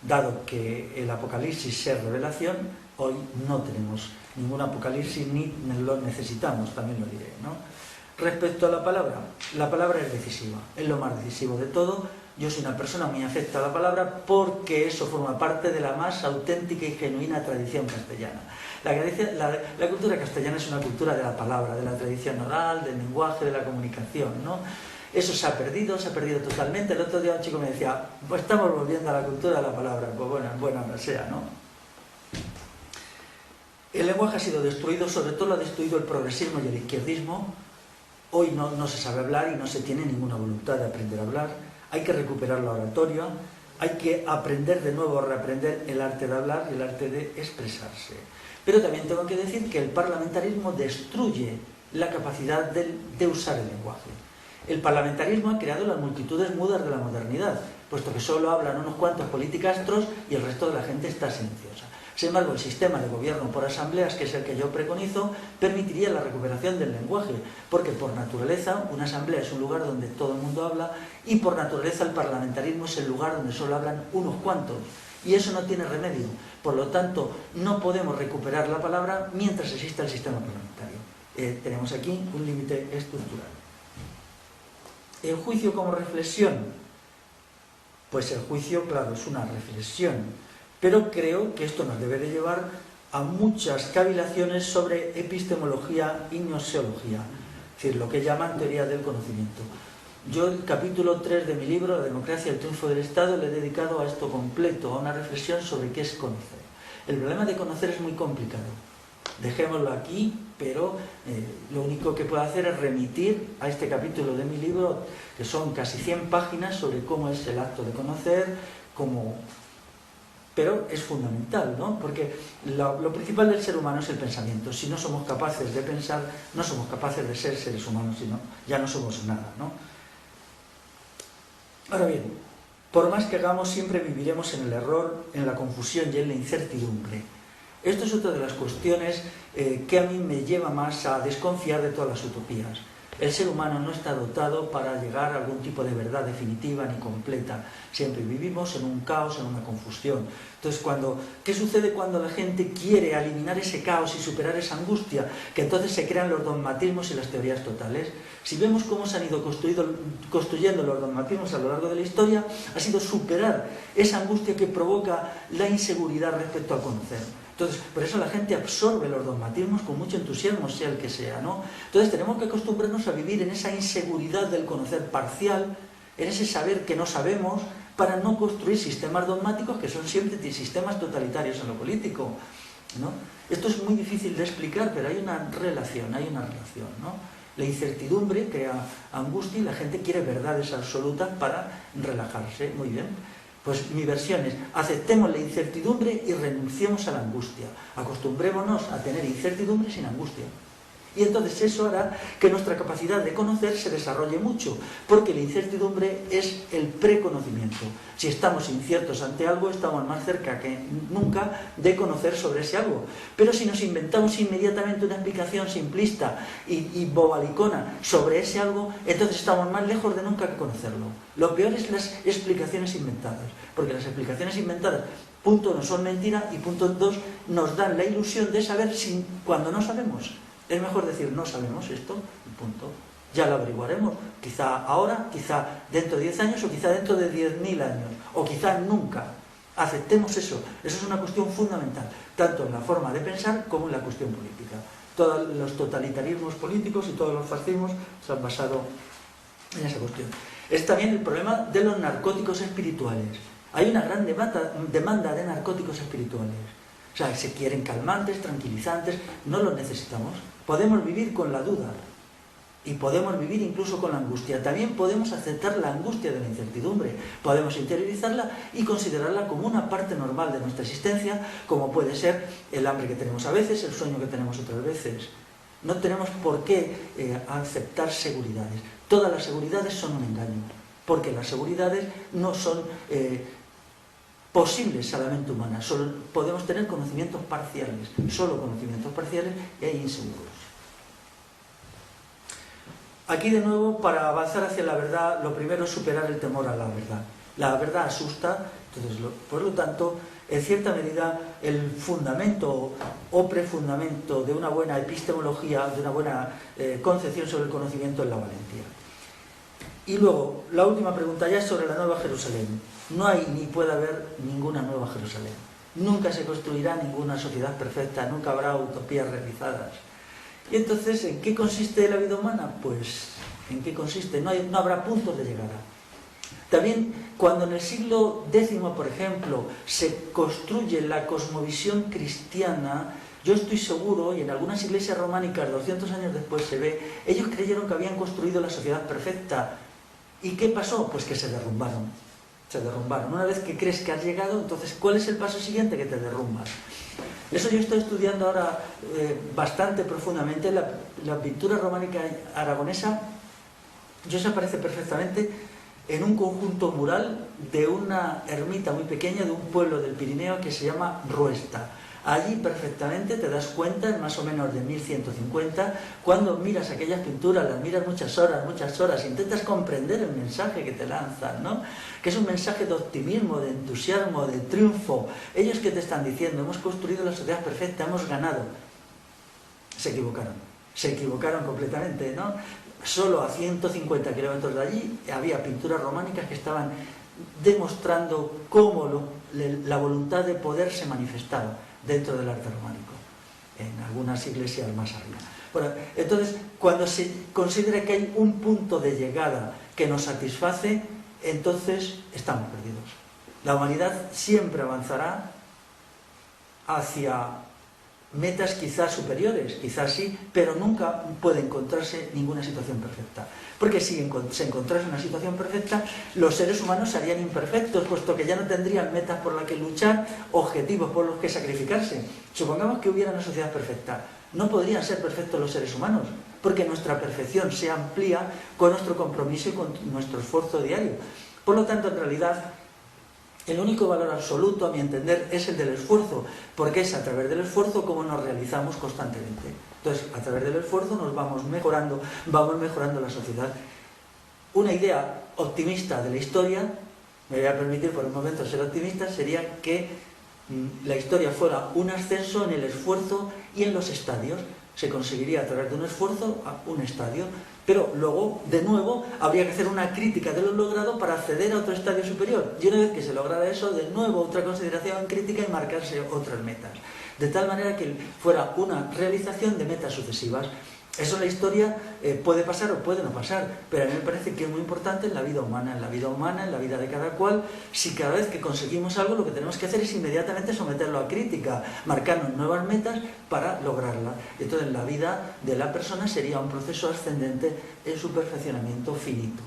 Dado que el Apocalipsis es revelación, hoy no tenemos ningún Apocalipsis ni lo necesitamos, también lo diré, ¿no? Respecto a la palabra es decisiva, es lo más decisivo de todo. Yo soy una persona muy afecta a la palabra porque eso forma parte de la más auténtica y genuina tradición castellana. La cultura castellana es una cultura de la palabra, de la tradición oral, del lenguaje, de la comunicación, ¿no? Eso se ha perdido totalmente. El otro día un chico me decía, pues estamos volviendo a la cultura de la palabra. Pues bueno, en buena hora sea, ¿no? El lenguaje ha sido destruido, sobre todo lo ha destruido el progresismo y el izquierdismo. Hoy no se sabe hablar y no se tiene ninguna voluntad de aprender a hablar. Hay que recuperar la oratoria, hay que aprender de nuevo a reaprender el arte de hablar y el arte de expresarse. Pero también tengo que decir que el parlamentarismo destruye la capacidad de usar el lenguaje. El parlamentarismo ha creado las multitudes mudas de la modernidad, puesto que solo hablan unos cuantos politicastros y el resto de la gente está silenciosa. Sin embargo, el sistema de gobierno por asambleas, que es el que yo preconizo, permitiría la recuperación del lenguaje, porque por naturaleza una asamblea es un lugar donde todo el mundo habla y por naturaleza el parlamentarismo es el lugar donde solo hablan unos cuantos. Y eso no tiene remedio. Por lo tanto, no podemos recuperar la palabra mientras exista el sistema parlamentario. Tenemos aquí un límite estructural. El juicio como reflexión. Pues el juicio, claro, es una reflexión. Pero creo que esto nos debe de llevar a muchas cavilaciones sobre epistemología y gnoseología, es decir, lo que llaman teoría del conocimiento. Yo el capítulo 3 de mi libro, La democracia y el triunfo del Estado, le he dedicado a esto completo, a una reflexión sobre qué es conocer. El problema de conocer es muy complicado. Dejémoslo aquí, pero lo único que puedo hacer es remitir a este capítulo de mi libro, que son casi 100 páginas sobre cómo es el acto de conocer, pero es fundamental, ¿no? Porque lo principal del ser humano es el pensamiento. Si no somos capaces de pensar, no somos capaces de ser seres humanos, sino ya no somos nada, ¿no? Ahora bien, por más que hagamos, siempre viviremos en el error, en la confusión y en la incertidumbre. Esto es otra de las cuestiones que a mí me lleva más a desconfiar de todas las utopías. El ser humano no está dotado para llegar a algún tipo de verdad definitiva ni completa. Siempre vivimos en un caos, en una confusión. Entonces, ¿qué sucede cuando la gente quiere eliminar ese caos y superar esa angustia? Que entonces se crean los dogmatismos y las teorías totales. Si vemos cómo se han ido construyendo los dogmatismos a lo largo de la historia, ha sido superar esa angustia que provoca la inseguridad respecto a conocer. Entonces, por eso la gente absorbe los dogmatismos con mucho entusiasmo, sea el que sea, ¿no? Entonces tenemos que acostumbrarnos a vivir en esa inseguridad del conocer parcial, en ese saber que no sabemos, para no construir sistemas dogmáticos que son siempre sistemas totalitarios en lo político, ¿no? Esto es muy difícil de explicar, pero hay una relación, ¿no? La incertidumbre crea angustia y la gente quiere verdades absolutas para relajarse. Muy bien. Pues mi versión es: aceptemos la incertidumbre y renunciemos a la angustia. Acostumbrémonos a tener incertidumbre sin angustia. Y entonces eso hará que nuestra capacidad de conocer se desarrolle mucho, porque la incertidumbre es el preconocimiento. Si estamos inciertos ante algo, estamos más cerca que nunca de conocer sobre ese algo. Pero si nos inventamos inmediatamente una explicación simplista y bobalicona sobre ese algo, entonces estamos más lejos de nunca que conocerlo. Lo peor es las explicaciones inventadas, porque las explicaciones inventadas, punto 1, son mentira, y punto 2, nos dan la ilusión de saber cuando no sabemos. Es mejor decir, no sabemos esto, y punto. Ya lo averiguaremos. Quizá ahora, quizá dentro de 10 años, o quizá dentro de 10.000 años, o quizá nunca. Aceptemos eso. Eso es una cuestión fundamental, tanto en la forma de pensar como en la cuestión política. Todos los totalitarismos políticos y todos los fascismos se han basado en esa cuestión. Es también el problema de los narcóticos espirituales. Hay una gran demanda de narcóticos espirituales. O sea, se quieren calmantes, tranquilizantes, no los necesitamos. Podemos vivir con la duda y podemos vivir incluso con la angustia. También podemos aceptar la angustia de la incertidumbre, podemos interiorizarla y considerarla como una parte normal de nuestra existencia, como puede ser el hambre que tenemos a veces, el sueño que tenemos otras veces. No tenemos por qué aceptar seguridades. Todas las seguridades son un engaño, porque las seguridades no son posibles a la mente humana. Solo podemos tener conocimientos parciales, solo conocimientos parciales e inseguros. Aquí de nuevo, para avanzar hacia la verdad, lo primero es superar el temor a la verdad. La verdad asusta, entonces, por lo tanto, en cierta medida, el fundamento o prefundamento de una buena epistemología, de una buena concepción sobre el conocimiento es la valentía. Y luego, la última pregunta ya es sobre la Nueva Jerusalén. No hay ni puede haber ninguna Nueva Jerusalén. Nunca se construirá ninguna sociedad perfecta, nunca habrá utopías realizadas. Y entonces, ¿en qué consiste la vida humana? Pues, ¿en qué consiste? No habrá puntos de llegada. También, cuando en el siglo X, por ejemplo, se construye la cosmovisión cristiana, Yo estoy seguro, y en algunas iglesias románicas 200 años después se ve, ellos creyeron que habían construido la sociedad perfecta. ¿Y qué pasó? Pues que se derrumbaron. Se derrumbaron. Una vez que crees que has llegado, entonces, ¿cuál es el paso siguiente? Que te derrumbas. Eso yo estoy estudiando ahora bastante profundamente. La pintura románica aragonesa, yo se aparece perfectamente en un conjunto mural de una ermita muy pequeña de un pueblo del Pirineo que se llama Ruesta. Allí perfectamente te das cuenta, en más o menos de 1150, cuando miras aquellas pinturas, las miras muchas horas, intentas comprender el mensaje que te lanzan, ¿no? Que es un mensaje de optimismo, de entusiasmo, de triunfo. Ellos que te están diciendo, hemos construido la sociedad perfecta, hemos ganado. Se equivocaron completamente, ¿no? Solo a 150 kilómetros de allí había pinturas románicas que estaban demostrando cómo la voluntad de poder se manifestaba dentro del arte románico, en algunas iglesias más arriba. Bueno, entonces, cuando se considera que hay un punto de llegada que nos satisface, entonces estamos perdidos. La humanidad siempre avanzará hacia metas quizás superiores, quizás sí, pero nunca puede encontrarse ninguna situación perfecta. Porque si se encontrase una situación perfecta, los seres humanos serían imperfectos, puesto que ya no tendrían metas por las que luchar, objetivos por los que sacrificarse. Supongamos que hubiera una sociedad perfecta. No podrían ser perfectos los seres humanos, porque nuestra perfección se amplía con nuestro compromiso y con nuestro esfuerzo diario. Por lo tanto, en realidad, el único valor absoluto, a mi entender, es el del esfuerzo, porque es a través del esfuerzo como nos realizamos constantemente. Entonces, a través del esfuerzo nos vamos mejorando la sociedad. Una idea optimista de la historia, me voy a permitir por un momento ser optimista, sería que la historia fuera un ascenso en el esfuerzo y en los estadios. Se conseguiría a través de un esfuerzo a un estadio, pero luego, de nuevo, habría que hacer una crítica de lo logrado para acceder a otro estadio superior. Y una vez que se lograra eso, de nuevo otra consideración crítica y marcarse otras metas. De tal manera que fuera una realización de metas sucesivas. Eso en la historia puede pasar o puede no pasar, pero a mí me parece que es muy importante en la vida humana, en la vida de cada cual. Si cada vez que conseguimos algo, lo que tenemos que hacer es inmediatamente someterlo a crítica, marcarnos nuevas metas para lograrla. Entonces la vida de la persona sería un proceso ascendente en su perfeccionamiento finito.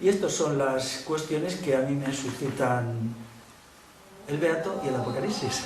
Y estas son las cuestiones que a mí me suscitan el Beato y el Apocalipsis.